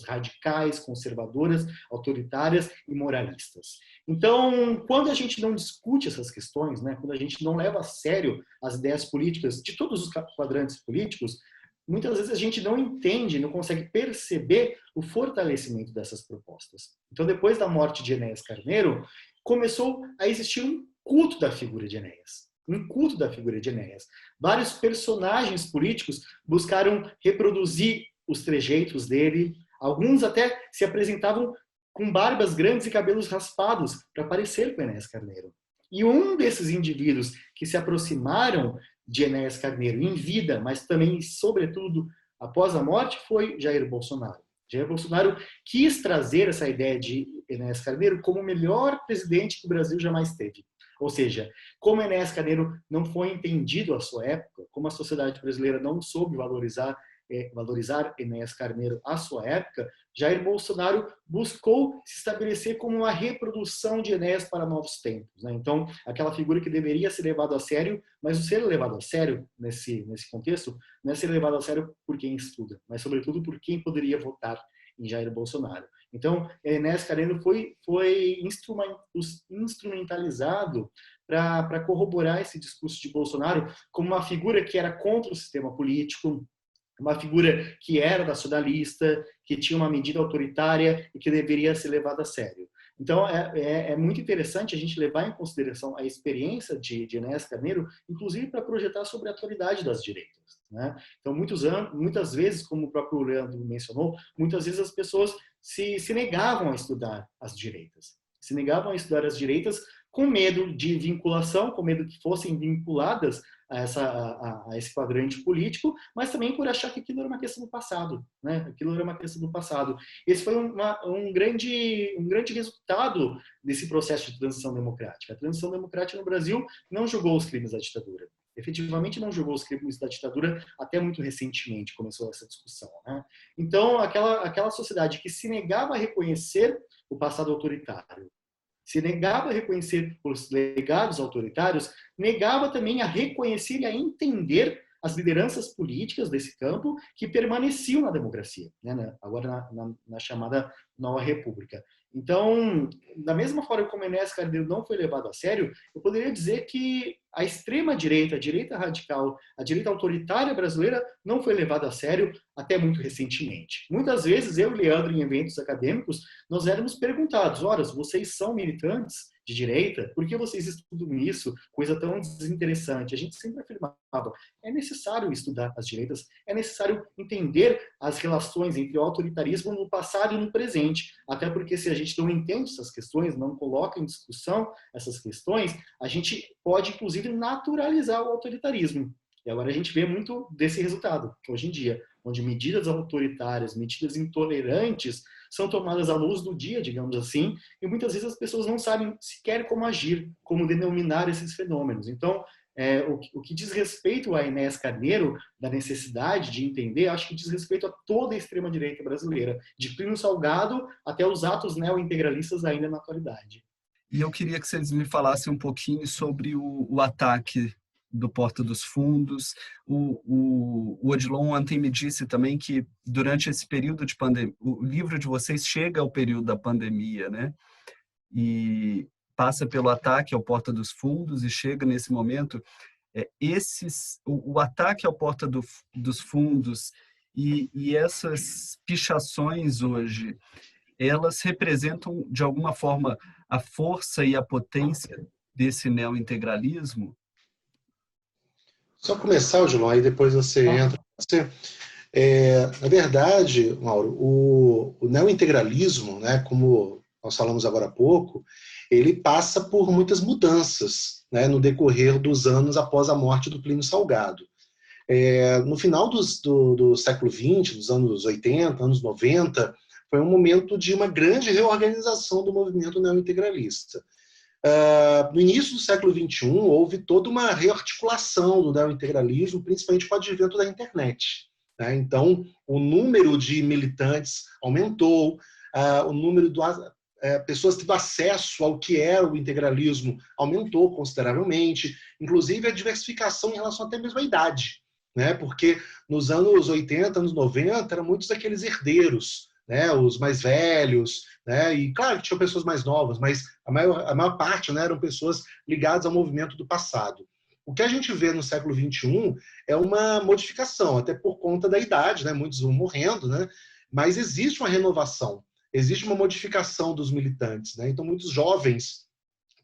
radicais, conservadoras, autoritárias e moralistas. Então, quando a gente não discute essas questões, né, quando a gente não leva a sério as ideias políticas de todos os quadrantes políticos, muitas vezes a gente não entende, não consegue perceber o fortalecimento dessas propostas. Então, depois da morte de Enéas Carneiro, começou a existir um culto da figura de Enéas. Um culto da figura de Enéas. Vários personagens políticos buscaram reproduzir os trejeitos dele. Alguns até se apresentavam com barbas grandes e cabelos raspados para parecer com Enéas Carneiro. E um desses indivíduos que se aproximaram de Enéas Carneiro em vida, mas também, sobretudo, após a morte, foi Jair Bolsonaro. Jair Bolsonaro quis trazer essa ideia de Enéas Carneiro como o melhor presidente que o Brasil jamais teve. Ou seja, como Enéas Carneiro não foi entendido à sua época, como a sociedade brasileira não soube valorizar Enéas Carneiro à sua época, Jair Bolsonaro buscou se estabelecer como uma reprodução de Enéas para novos tempos, né? Então, aquela figura que deveria ser levada a sério, mas o ser levado a sério nesse contexto não é ser levado a sério por quem estuda, mas sobretudo por quem poderia votar em Jair Bolsonaro. Então, Enéas Carneiro foi instrumentalizado para corroborar esse discurso de Bolsonaro como uma figura que era contra o sistema político, uma figura que era nacionalista, que tinha uma medida autoritária e que deveria ser levada a sério. Então, é muito interessante a gente levar em consideração a experiência de Enéas Carneiro, inclusive para projetar sobre a atualidade das direitas, né? Então, muitas vezes, como o próprio Leandro mencionou, muitas vezes as pessoas se negavam a estudar as direitas. Se negavam a estudar as direitas com medo de vinculação, com medo que fossem vinculadas a esse quadrante político, mas também por achar que aquilo era uma questão do passado, né? Aquilo era uma questão do passado. Esse foi um grande resultado desse processo de transição democrática. A transição democrática no Brasil não julgou os crimes da ditadura. Efetivamente não julgou os crimes da ditadura até muito recentemente começou essa discussão, né? Então, aquela sociedade que se negava a reconhecer o passado autoritário, se negava a reconhecer os legados autoritários, negava também a reconhecer e a entender as lideranças políticas desse campo que permaneciam na democracia, né? Agora na chamada Nova República. Então, da mesma forma como Enéas Carneiro não foi levado a sério, eu poderia dizer que a extrema-direita, a direita radical, a direita autoritária brasileira não foi levada a sério até muito recentemente. Muitas vezes, eu e Leandro, em eventos acadêmicos, nós éramos perguntados, ora, vocês são militantes de direita? Por que vocês estudam isso? Coisa tão desinteressante. A gente sempre afirmava, é necessário estudar as direitas, é necessário entender as relações entre o autoritarismo no passado e no presente, até porque se a gente não entende essas questões, não coloca em discussão essas questões, a gente pode, inclusive, naturalizar o autoritarismo. E agora a gente vê muito desse resultado, hoje em dia, onde medidas autoritárias, medidas intolerantes são tomadas à luz do dia, digamos assim, e muitas vezes as pessoas não sabem sequer como agir, como denominar esses fenômenos. Então, o que diz respeito a Enéas Carneiro, da necessidade de entender, acho que diz respeito a toda a extrema-direita brasileira, de Plínio Salgado até os atos neo-integralistas ainda na atualidade. E eu queria que vocês me falassem um pouquinho sobre o ataque do Porta dos Fundos. O Odilon ontem me disse também que durante esse período de pandemia, o livro de vocês chega ao período da pandemia, né? E passa pelo ataque ao Porta dos Fundos e chega nesse momento. O ataque ao Porta dos Fundos e essas pichações hoje, elas representam, de alguma forma, a força e a potência desse neointegralismo? Só começar, Odilon, aí depois você entra. Na verdade, Mauro, o neointegralismo, né, como nós falamos agora há pouco, ele passa por muitas mudanças, né, no decorrer dos anos após a morte do Plínio Salgado. No final do século XX, dos anos 80, anos 90, foi um momento de uma grande reorganização do movimento neointegralista. No início do século XXI, houve toda uma rearticulação do neointegralismo, principalmente com o advento da internet, né? Então, o número de militantes aumentou, o número de pessoas tendo acesso ao que era o integralismo aumentou consideravelmente, inclusive a diversificação em relação até mesmo à idade, né? Porque nos anos 80, anos 90, eram muitos daqueles herdeiros, né, os mais velhos, né, e claro que tinham pessoas mais novas, mas a maior parte, né, eram pessoas ligadas ao movimento do passado. O que a gente vê no século XXI é uma modificação, até por conta da idade, né, muitos vão morrendo, né, mas existe uma renovação, existe uma modificação dos militantes, né, então muitos jovens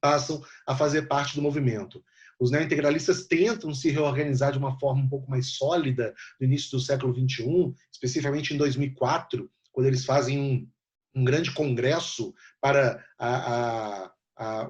passam a fazer parte do movimento. Os neointegralistas tentam se reorganizar de uma forma um pouco mais sólida no início do século XXI, especificamente em 2004, quando eles fazem um grande congresso para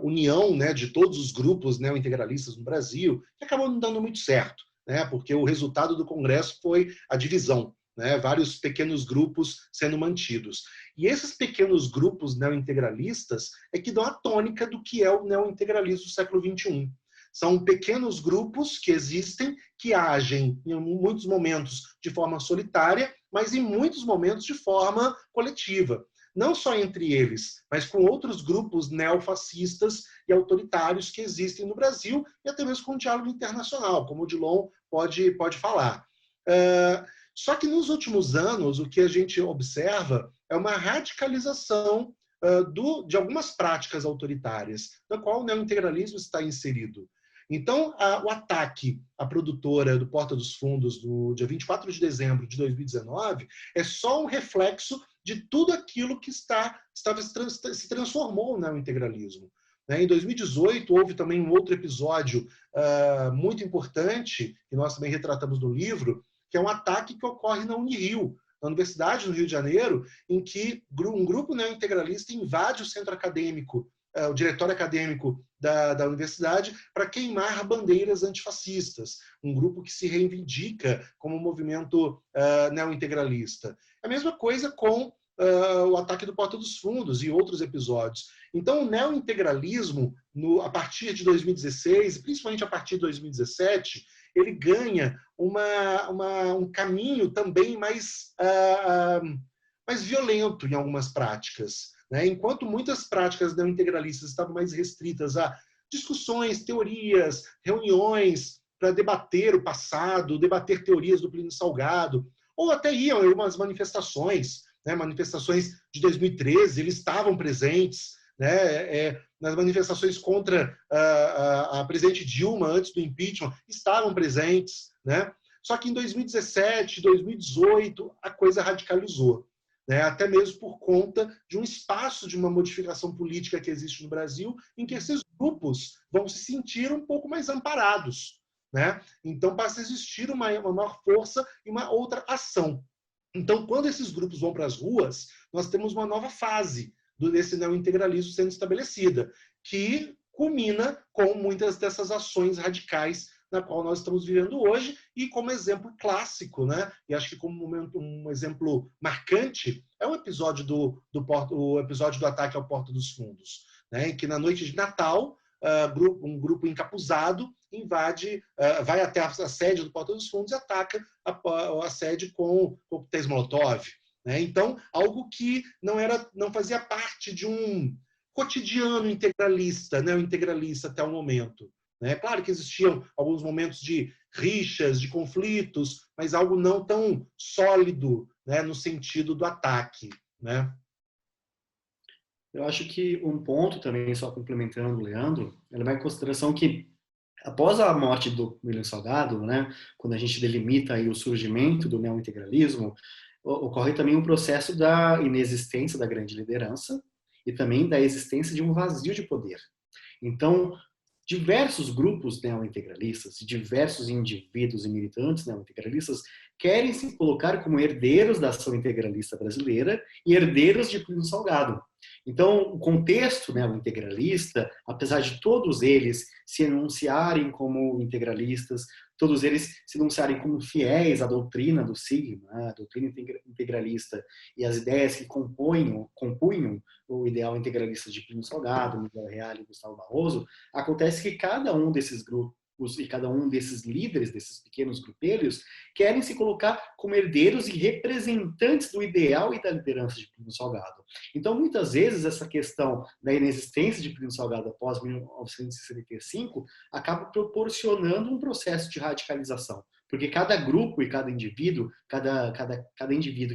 união, né, de todos os grupos neo-integralistas no Brasil, que acabou não dando muito certo, né, porque o resultado do Congresso foi a divisão, né, vários pequenos grupos sendo mantidos. E esses pequenos grupos neo-integralistas é que dão a tônica do que é o neo-integralismo do século XXI. São pequenos grupos que existem, que agem em muitos momentos de forma solitária, mas em muitos momentos de forma coletiva. Não só entre eles, mas com outros grupos neofascistas e autoritários que existem no Brasil, e até mesmo com o diálogo internacional, como o Odilon pode falar. Só que nos últimos anos, o que a gente observa é uma radicalização de algumas práticas autoritárias, na qual o neointegralismo está inserido. Então, o ataque à produtora do Porta dos Fundos, no dia 24 de dezembro de 2019, é só um reflexo de tudo aquilo que se transformou no integralismo. Em 2018, houve também um outro episódio muito importante, que nós também retratamos no livro, que é um ataque que ocorre na Unirio, na Universidade do Rio de Janeiro, em que um grupo neo-integralista invade o centro acadêmico, o diretório acadêmico da universidade, para queimar bandeiras antifascistas, um grupo que se reivindica como um movimento neo-integralista. A mesma coisa com o ataque do Porta dos Fundos e outros episódios. Então, o neo-integralismo, a partir de 2016, principalmente a partir de 2017, ele ganha um caminho também mais violento em algumas práticas. Enquanto muitas práticas neo-integralistas estavam mais restritas a discussões, teorias, reuniões para debater o passado, debater teorias do Plínio Salgado, ou até iam em algumas manifestações, manifestações de 2013, eles estavam presentes, nas manifestações contra a presidente Dilma, antes do impeachment, estavam presentes. Só que em 2017, 2018, a coisa radicalizou. Até mesmo por conta de um espaço de uma modificação política que existe no Brasil, em que esses grupos vão se sentir um pouco mais amparados. Então, passa a existir uma maior força e uma outra ação. Então, quando esses grupos vão para as ruas, nós temos uma nova fase desse neo-integralismo sendo estabelecida, que culmina com muitas dessas ações radicais na qual nós estamos vivendo hoje, e como exemplo clássico, e acho que como um exemplo marcante, é o episódio o episódio do ataque ao Porta dos Fundos, em que na noite de Natal, um grupo encapuzado invade, vai até a sede do Porta dos Fundos e ataca a sede com coquetéis Molotov. Então, algo que não fazia parte de um cotidiano integralista, integralista até o momento. Claro que existiam alguns momentos de rixas, de conflitos, mas algo não tão sólido, no sentido do ataque. Eu acho que um ponto também, só complementando o Leandro, ele vai em consideração que, após a morte do Plínio Salgado, quando a gente delimita aí o surgimento do neo-integralismo, ocorre também um processo da inexistência da grande liderança e também da existência de um vazio de poder. Então, diversos grupos neo-integralistas, diversos indivíduos e militantes neo-integralistas querem se colocar como herdeiros da ação integralista brasileira e herdeiros de Plínio Salgado. Então, o contexto neo-integralista, apesar de todos eles se enunciarem como integralistas, todos eles se enunciarem como fiéis à doutrina do Sigma, a doutrina integralista e as ideias que compunham o ideal integralista de Plínio Salgado, Miguel Reale e Gustavo Barroso, acontece que cada um desses grupos e cada um desses líderes, desses pequenos grupelhos, querem se colocar como herdeiros e representantes do ideal e da liderança de Plínio Salgado. Então, muitas vezes, essa questão da inexistência de Plínio Salgado após 1965 acaba proporcionando um processo de radicalização, porque cada grupo e cada indivíduo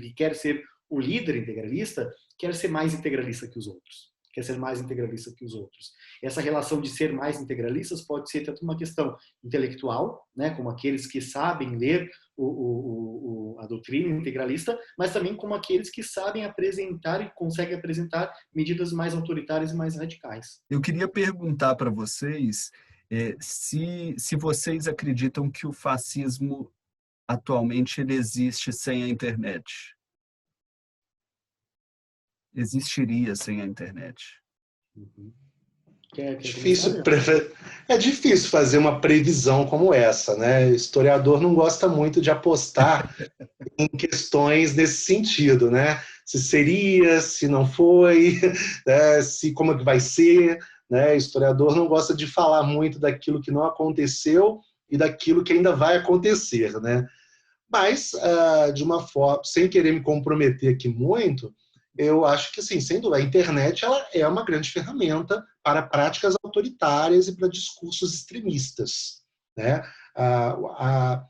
que quer ser o líder integralista, quer ser mais integralista que os outros. Quer ser mais integralista que os outros. Essa relação de ser mais integralistas pode ser tanto uma questão intelectual, como aqueles que sabem ler a doutrina integralista, mas também como aqueles que sabem apresentar e conseguem apresentar medidas mais autoritárias e mais radicais. Eu queria perguntar para vocês se vocês acreditam que o fascismo atualmente ele existe sem a internet. Existiria sem a internet? Uhum. Quer começar, Difícil, Leandro? é difícil fazer uma previsão como essa, né? O historiador não gosta muito de apostar em questões nesse sentido, né? Se seria, se não foi, né? Se como é que vai ser, né? O historiador não gosta de falar muito daquilo que não aconteceu e daquilo que ainda vai acontecer, né? Mas, de uma forma, sem querer me comprometer aqui muito, eu acho que, sim, sem dúvida, a internet ela é uma grande ferramenta para práticas autoritárias e para discursos extremistas, né? Ah, a,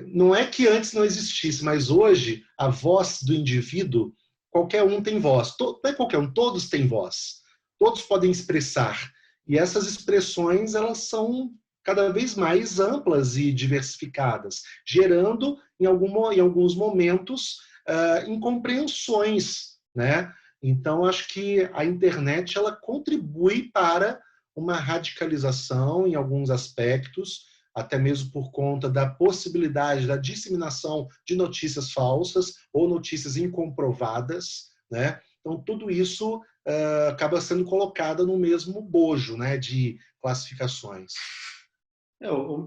não é que antes não existisse, mas hoje a voz do indivíduo, qualquer um tem voz. Não é qualquer um, todos têm voz. Todos podem expressar. E essas expressões, elas são cada vez mais amplas e diversificadas, gerando, em alguns momentos, incompreensões, né? Então, acho que a internet ela contribui para uma radicalização em alguns aspectos, até mesmo por conta da possibilidade da disseminação de notícias falsas ou notícias incomprovadas, né? Então, tudo isso acaba sendo colocado no mesmo bojo, né, de classificações.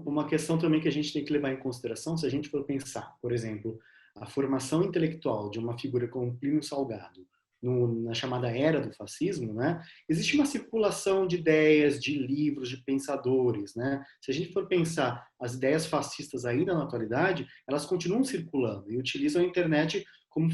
Uma questão também que a gente tem que levar em consideração, se a gente for pensar, por exemplo, a formação intelectual de uma figura como Plínio Salgado, na chamada era do fascismo, né, existe uma circulação de ideias, de livros, de pensadores. Né? Se a gente for pensar as ideias fascistas ainda na atualidade, elas continuam circulando e utilizam a internet como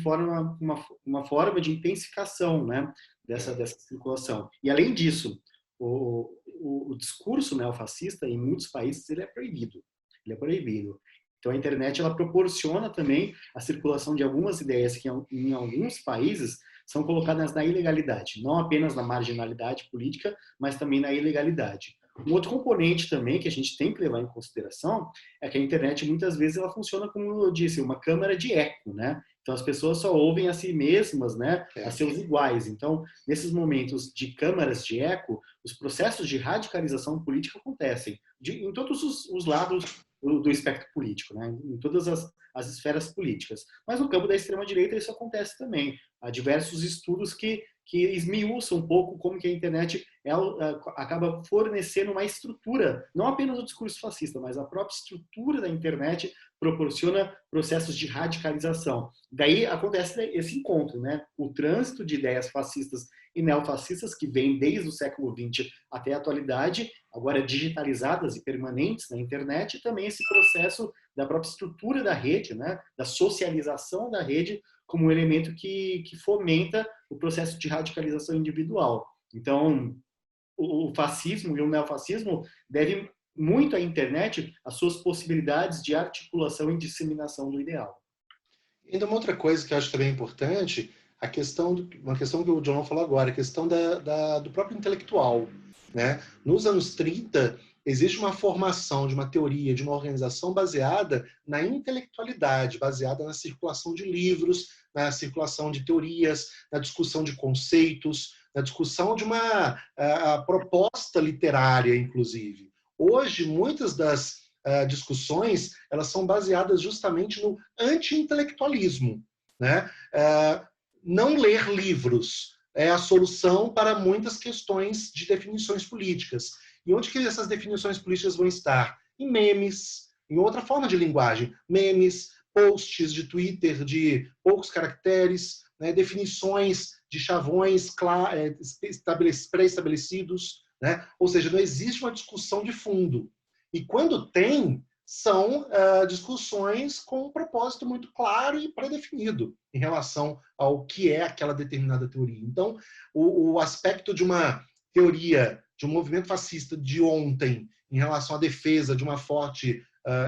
uma forma de intensificação, né, dessa circulação. E, além disso, o discurso neofascista, em muitos países, ele é proibido. Ele é proibido. Então, a internet ela proporciona também a circulação de algumas ideias que, em alguns países, são colocadas na ilegalidade. Não apenas na marginalidade política, mas também na ilegalidade. Um outro componente também que a gente tem que levar em consideração é que a internet, muitas vezes, ela funciona, como eu disse, uma câmara de eco, né? Então, as pessoas só ouvem a si mesmas, né? A seus iguais. Então, nesses momentos de câmaras de eco, os processos de radicalização política acontecem em todos os lados do espectro político, né? Em todas as esferas políticas. Mas no campo da extrema-direita isso acontece também. Há diversos estudos que esmiuçam um pouco como que a internet acaba fornecendo uma estrutura, não apenas o discurso fascista, mas a própria estrutura da internet proporciona processos de radicalização. Daí acontece esse encontro, né? O trânsito de ideias fascistas e neofascistas que vem desde o século XX até a atualidade, agora digitalizadas e permanentes na internet, e também esse processo da própria estrutura da rede, né? Da socialização da rede como um elemento que fomenta o processo de radicalização individual. Então, o fascismo e o neofascismo devem muito à internet as suas possibilidades de articulação e disseminação do ideal. Ainda uma outra coisa que eu acho também importante, uma questão que o John falou agora, a questão do próprio intelectual. Né? Nos anos 30, existe uma formação de uma teoria, de uma organização baseada na intelectualidade, baseada na circulação de livros, na circulação de teorias, na discussão de conceitos, na discussão de uma proposta literária, inclusive. Hoje, muitas das discussões elas são baseadas justamente no anti-intelectualismo. Né? Não ler livros é a solução para muitas questões de definições políticas. E onde que essas definições políticas vão estar? Em memes, em outra forma de linguagem. Memes, posts de Twitter de poucos caracteres, né, definições de chavões pré-estabelecidos. Né? Ou seja, não existe uma discussão de fundo. E quando tem, são discussões com um propósito muito claro e pré-definido em relação ao que é aquela determinada teoria. Então, o aspecto de uma teoria, de um movimento fascista de ontem, em relação à defesa de uma forte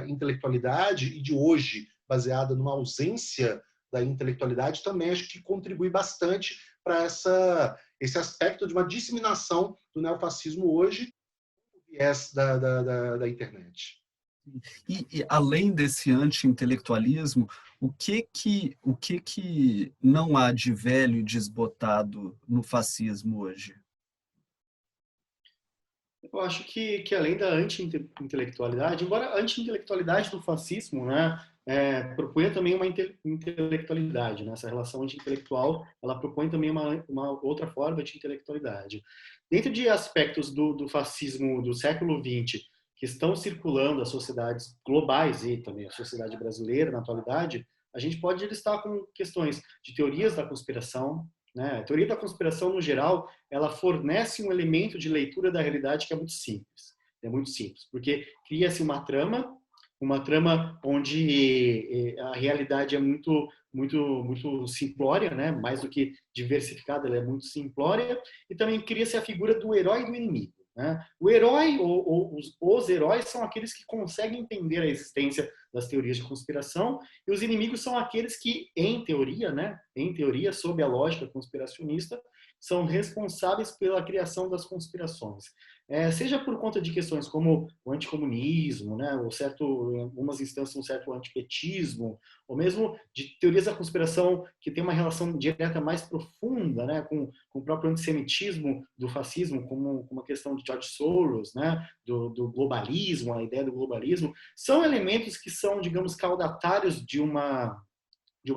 intelectualidade, e de hoje, baseada numa ausência da intelectualidade, também acho que contribui bastante para esse aspecto de uma disseminação do neofascismo hoje, viés da internet. E além desse anti-intelectualismo, o que não há de velho e desbotado no fascismo hoje? Eu acho que além da anti-intelectualidade, embora a anti-intelectualidade do fascismo, né, propunha também uma intelectualidade, né? Essa relação anti-intelectual, ela propõe também uma outra forma de intelectualidade. Dentro de aspectos do fascismo do século XX, que estão circulando as sociedades globais e também a sociedade brasileira na atualidade, a gente pode listar com questões de teorias da conspiração, né? A teoria da conspiração, no geral, ela fornece um elemento de leitura da realidade que é muito simples. É muito simples, porque cria-se uma trama onde a realidade é muito simplória, né? Mais do que diversificada, ela é muito simplória, e também cria-se a figura do herói e do inimigo. Né? O herói, ou os heróis, são aqueles que conseguem entender a existência das teorias de conspiração, e os inimigos são aqueles que, em teoria, né, sob a lógica conspiracionista, são responsáveis pela criação das conspirações. Seja por conta de questões como o anticomunismo, né, ou certo, em algumas instâncias, um certo antipetismo, ou mesmo de teorias da conspiração que tem uma relação direta mais profunda, né, com o próprio antissemitismo do fascismo, como uma questão de George Soros, né, do globalismo, a ideia do globalismo, são elementos que são, digamos, caudatários de uma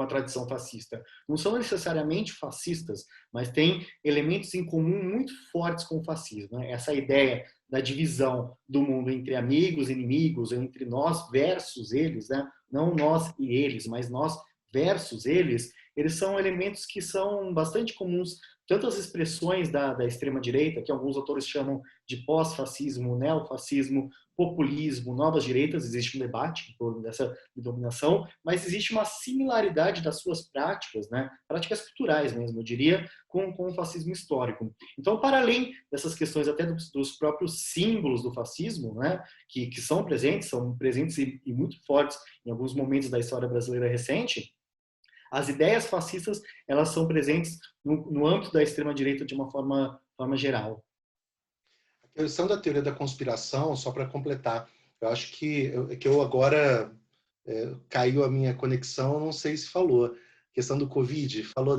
tradição fascista. Não são necessariamente fascistas, mas têm elementos em comum muito fortes com o fascismo. Né? Essa ideia da divisão do mundo entre amigos, inimigos, entre nós versus eles, né? Não nós e eles, mas nós versus eles são elementos que são bastante comuns, tanto as expressões da extrema-direita, que alguns autores chamam de pós-fascismo, neofascismo, populismo, novas direitas, existe um debate em torno dessa dominação, mas existe uma similaridade das suas práticas, né? Práticas culturais mesmo, eu diria, com o fascismo histórico. Então, para além dessas questões até dos próprios símbolos do fascismo, né? que são presentes e muito fortes em alguns momentos da história brasileira recente, as ideias fascistas, elas são presentes no âmbito da extrema-direita de uma forma geral. A questão da teoria da conspiração, só para completar, eu acho que eu agora caiu a minha conexão, não sei se falou. A questão do Covid, falou?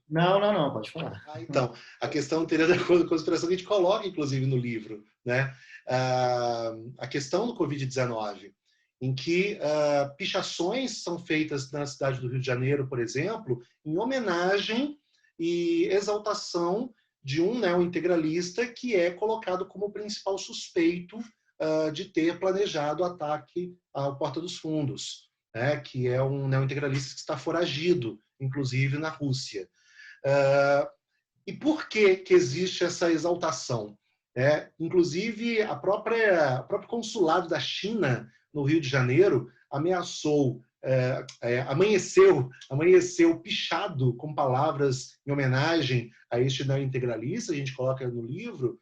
Não, pode falar. Então, a questão da teoria da conspiração que a gente coloca, inclusive, no livro, né? A questão do Covid-19, em que pichações são feitas na cidade do Rio de Janeiro, por exemplo, em homenagem e exaltação de um neo-integralista que é colocado como principal suspeito de ter planejado o ataque à Porta dos Fundos, né? Que é um neo-integralista que está foragido, inclusive, na Rússia. E por que existe essa exaltação? Inclusive, o próprio consulado da China no Rio de Janeiro ameaçou, amanheceu pichado com palavras em homenagem a este neo-integralista, a gente coloca no livro,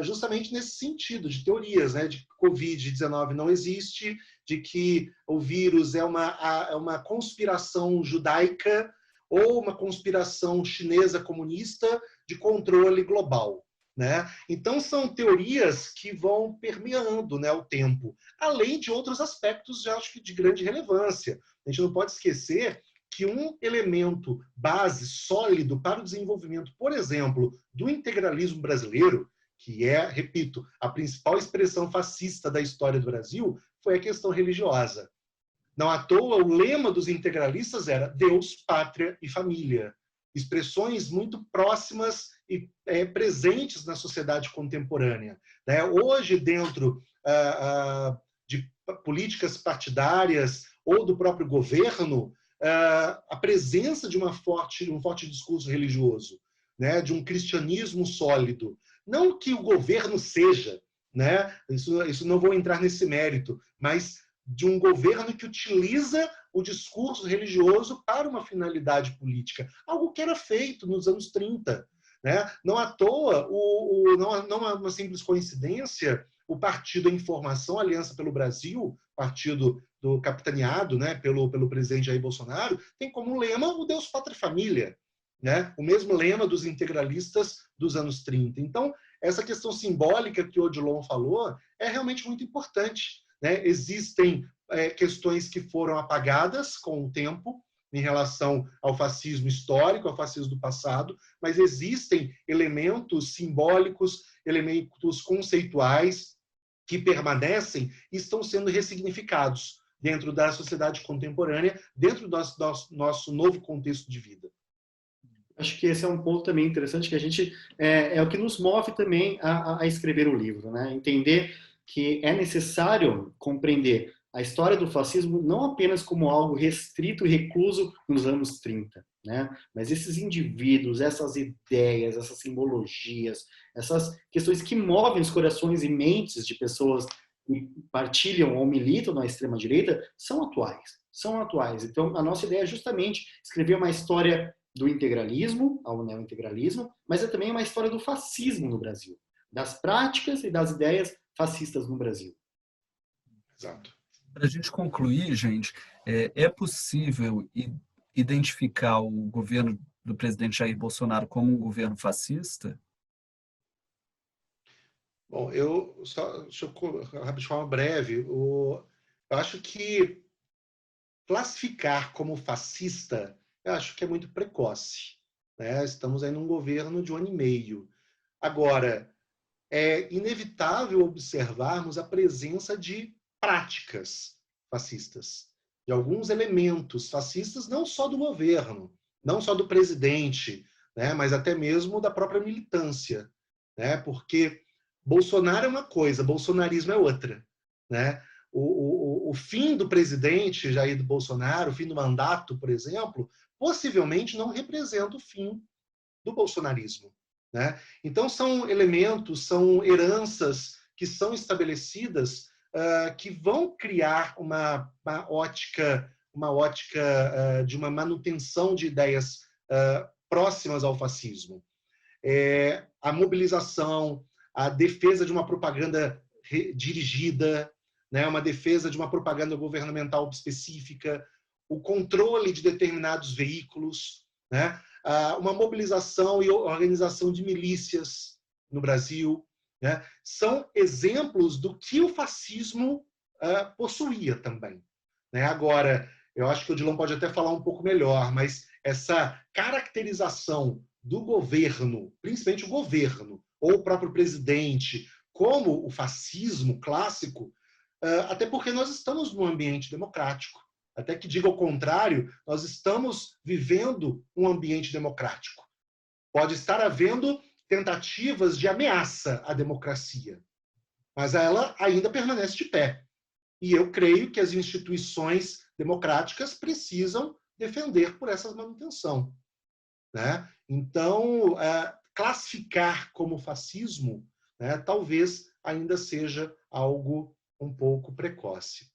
justamente nesse sentido, de teorias, né, de que Covid-19 não existe, de que o vírus é uma conspiração judaica ou uma conspiração chinesa comunista de controle global. Né? Então, são teorias que vão permeando, né, o tempo, além de outros aspectos, já acho que de grande relevância. A gente não pode esquecer que um elemento base sólido para o desenvolvimento, por exemplo, do integralismo brasileiro, que é, repito, a principal expressão fascista da história do Brasil, foi a questão religiosa. Não à toa, o lema dos integralistas era Deus, Pátria e Família. Expressões muito próximas e presentes na sociedade contemporânea. Né? Hoje, dentro de políticas partidárias ou do próprio governo, a presença de um forte discurso religioso, né? De um cristianismo sólido. Não que o governo seja, né? Isso não vou entrar nesse mérito, mas de um governo que utiliza o discurso religioso para uma finalidade política, algo que era feito nos anos 30. Né? Não à toa, não é uma simples coincidência, o Partido em Formação, Aliança pelo Brasil, partido capitaneado, né, pelo presidente Jair Bolsonaro, tem como lema o Deus, Pátria e Família. Né? O mesmo lema dos integralistas dos anos 30. Então, essa questão simbólica que o Odilon falou é realmente muito importante. Né? Existem questões que foram apagadas com o tempo em relação ao fascismo histórico, ao fascismo do passado, mas existem elementos simbólicos, elementos conceituais que permanecem e estão sendo ressignificados dentro da sociedade contemporânea, dentro do nosso novo contexto de vida. Acho que esse é um ponto também interessante, que a gente é o que nos move também a escrever o livro, né? Entender que é necessário compreender a história do fascismo não apenas como algo restrito e recluso nos anos 30, né? Mas esses indivíduos, essas ideias, essas simbologias, essas questões que movem os corações e mentes de pessoas que partilham ou militam na extrema-direita são atuais. São atuais. Então, a nossa ideia é justamente escrever uma história do integralismo ao neointegralismo, mas é também uma história do fascismo no Brasil, das práticas e das ideias fascistas no Brasil. Exato. Para a gente concluir, gente, é possível identificar o governo do presidente Jair Bolsonaro como um governo fascista? Bom, deixa eu de forma breve, eu acho que classificar como fascista, eu acho que é muito precoce, né? Estamos aí num governo de 1 ano e meio. Agora, é inevitável observarmos a presença de práticas fascistas, de alguns elementos fascistas, não só do governo, não só do presidente, né, mas até mesmo da própria militância, né, porque Bolsonaro é uma coisa, bolsonarismo é outra, né? O fim do presidente Jair Bolsonaro, o fim do mandato, por exemplo, possivelmente não representa o fim do bolsonarismo, né? Então, são elementos, são heranças que são estabelecidas que vão criar uma ótica de uma manutenção de ideias próximas ao fascismo. A mobilização, a defesa de uma propaganda dirigida, né, uma defesa de uma propaganda governamental específica, o controle de determinados veículos, né, uma mobilização e organização de milícias no Brasil, né, são exemplos do que o fascismo possuía também, né? Agora, eu acho que o Odilon pode até falar um pouco melhor, mas essa caracterização do governo, principalmente o governo, ou o próprio presidente, como o fascismo clássico, até porque nós estamos num ambiente democrático. Até que diga o contrário, nós estamos vivendo um ambiente democrático. Pode estar havendo tentativas de ameaça à democracia, mas ela ainda permanece de pé. E eu creio que as instituições democráticas precisam defender por essa manutenção, né? Então, classificar como fascismo, né, talvez ainda seja algo um pouco precoce.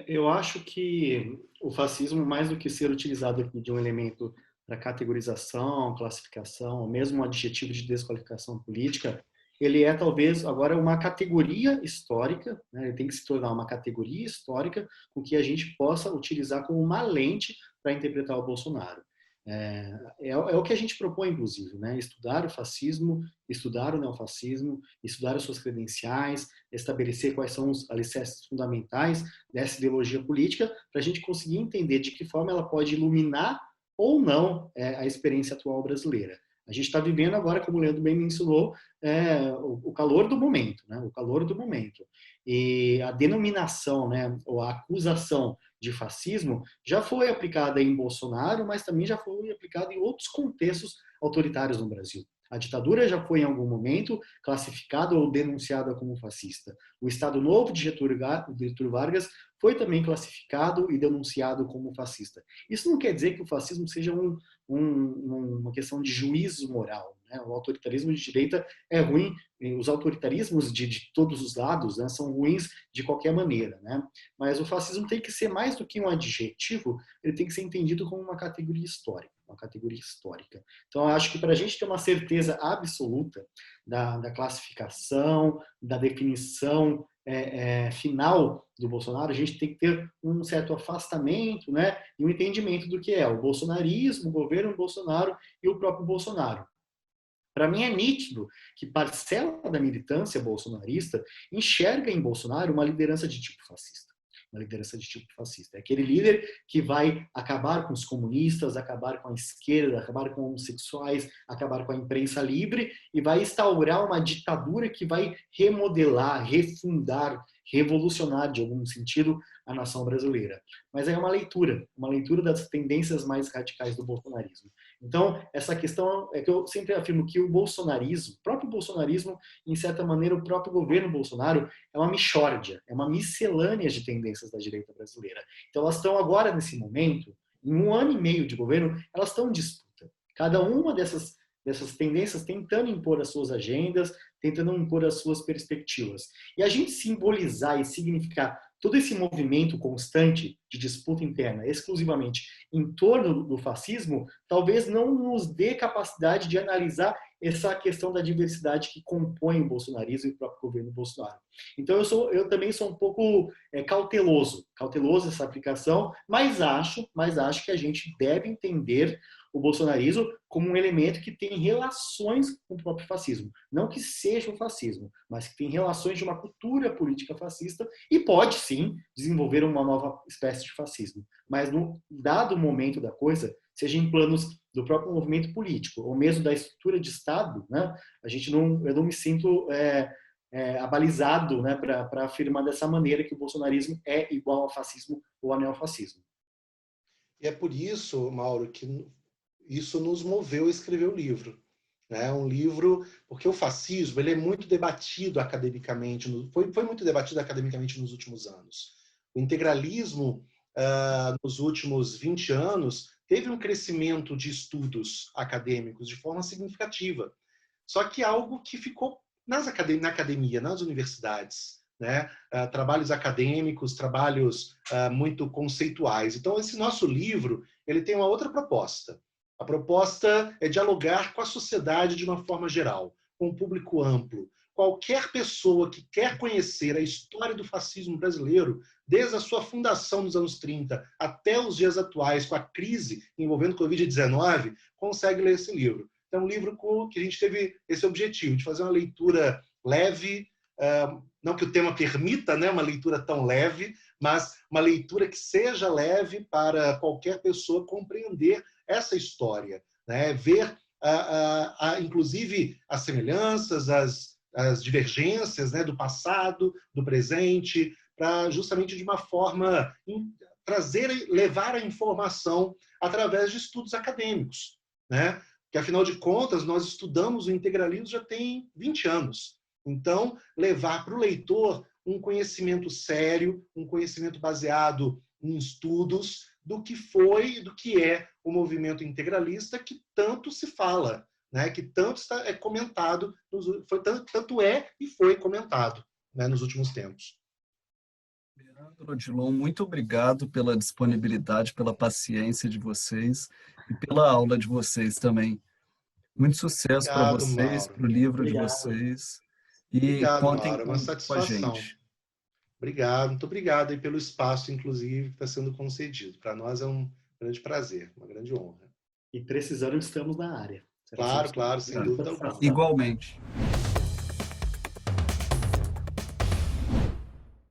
Eu acho que o fascismo, mais do que ser utilizado aqui de um elemento para categorização, classificação, ou mesmo um adjetivo de desqualificação política, ele é talvez agora uma categoria histórica, né? Ele tem que se tornar uma categoria histórica com que a gente possa utilizar como uma lente para interpretar o Bolsonaro. É o que a gente propõe, inclusive, né? Estudar o fascismo, estudar o neofascismo, estudar as suas credenciais, estabelecer quais são os alicerces fundamentais dessa ideologia política, para a gente conseguir entender de que forma ela pode iluminar ou não a experiência atual brasileira. A gente está vivendo agora, como o Leandro bem mencionou, o calor do momento, né? O calor do momento. E a denominação, né, ou a acusação de fascismo já foi aplicada em Bolsonaro, mas também já foi aplicada em outros contextos autoritários no Brasil. A ditadura já foi, em algum momento, classificada ou denunciada como fascista. O Estado Novo de Getúlio Vargas foi também classificado e denunciado como fascista. Isso não quer dizer que o fascismo seja uma questão de juízo moral, né? O autoritarismo de direita é ruim, os autoritarismos de todos os lados, né, são ruins de qualquer maneira, né? Mas o fascismo tem que ser mais do que um adjetivo, ele tem que ser entendido como uma categoria histórica. Então, eu acho que para a gente ter uma certeza absoluta da classificação, da definição final do Bolsonaro, a gente tem que ter um certo afastamento, né, e um entendimento do que é o bolsonarismo, o governo Bolsonaro e o próprio Bolsonaro. Para mim é nítido que parcela da militância bolsonarista enxerga em Bolsonaro uma liderança de tipo fascista. uma liderança de tipo fascista. É aquele líder que vai acabar com os comunistas, acabar com a esquerda, acabar com homossexuais, acabar com a imprensa livre e vai instaurar uma ditadura que vai remodelar, refundar, revolucionar, de algum sentido, a nação brasileira. Mas é uma leitura das tendências mais radicais do bolsonarismo. Então, essa questão é que eu sempre afirmo que o bolsonarismo, o próprio bolsonarismo, em certa maneira, o próprio governo Bolsonaro, é uma mixórdia, é uma miscelânea de tendências da direita brasileira. Então, elas estão agora, nesse momento, em 1 ano e meio de governo, elas estão em disputa. Cada uma dessas tendências tentando impor as suas agendas, tentando impor as suas perspectivas. E a gente simbolizar e significar todo esse movimento constante de disputa interna exclusivamente em torno do fascismo, talvez não nos dê capacidade de analisar essa questão da diversidade que compõe o bolsonarismo e o próprio governo Bolsonaro. Então eu também sou um pouco cauteloso essa aplicação, mas acho que a gente deve entender o bolsonarismo como um elemento que tem relações com o próprio fascismo. Não que seja um fascismo, mas que tem relações de uma cultura política fascista e pode, sim, desenvolver uma nova espécie de fascismo. Mas, no dado momento da coisa, seja em planos do próprio movimento político ou mesmo da estrutura de Estado, né, eu não me sinto abalizado, né, para afirmar dessa maneira que o bolsonarismo é igual ao fascismo ou ao neofascismo. E é por isso, Mauro, que isso nos moveu a escrever o livro. É um livro, porque o fascismo ele é muito debatido academicamente, foi muito debatido academicamente nos últimos anos. O integralismo, nos últimos 20 anos, teve um crescimento de estudos acadêmicos de forma significativa. Só que algo que ficou na academia, nas universidades, né? Trabalhos acadêmicos, trabalhos muito conceituais. Então, esse nosso livro ele tem uma outra proposta. A proposta é dialogar com a sociedade de uma forma geral, com um público amplo. Qualquer pessoa que quer conhecer a história do fascismo brasileiro, desde a sua fundação nos anos 30 até os dias atuais, com a crise envolvendo o Covid-19, consegue ler esse livro. É um livro que a gente teve esse objetivo, de fazer uma leitura leve, não que o tema permita, né, uma leitura tão leve, mas uma leitura que seja leve para qualquer pessoa compreender essa história, né? Ver, inclusive, as semelhanças, as divergências, né, do passado, do presente, para justamente de uma forma levar a informação através de estudos acadêmicos, né? Que, afinal de contas, nós estudamos o integralismo já tem 20 anos. Então, levar para o leitor um conhecimento sério, um conhecimento baseado em estudos do que foi e do que é o movimento integralista que tanto se fala, né? Que tanto é comentado, tanto é e foi comentado, né, nos últimos tempos. Leandro, Odilon, muito obrigado pela disponibilidade, pela paciência de vocês e pela aula de vocês também. Muito sucesso para Obrigado, vocês, Mauro. para o livro de Obrigado. vocês. E Obrigado, contem Mauro. É uma com a satisfação. gente. Obrigado, muito obrigado aí pelo espaço, inclusive, que está sendo concedido. Para nós é um grande prazer, uma grande honra. E precisando, estamos na área. Claro, claro, sem dúvida alguma. Igualmente.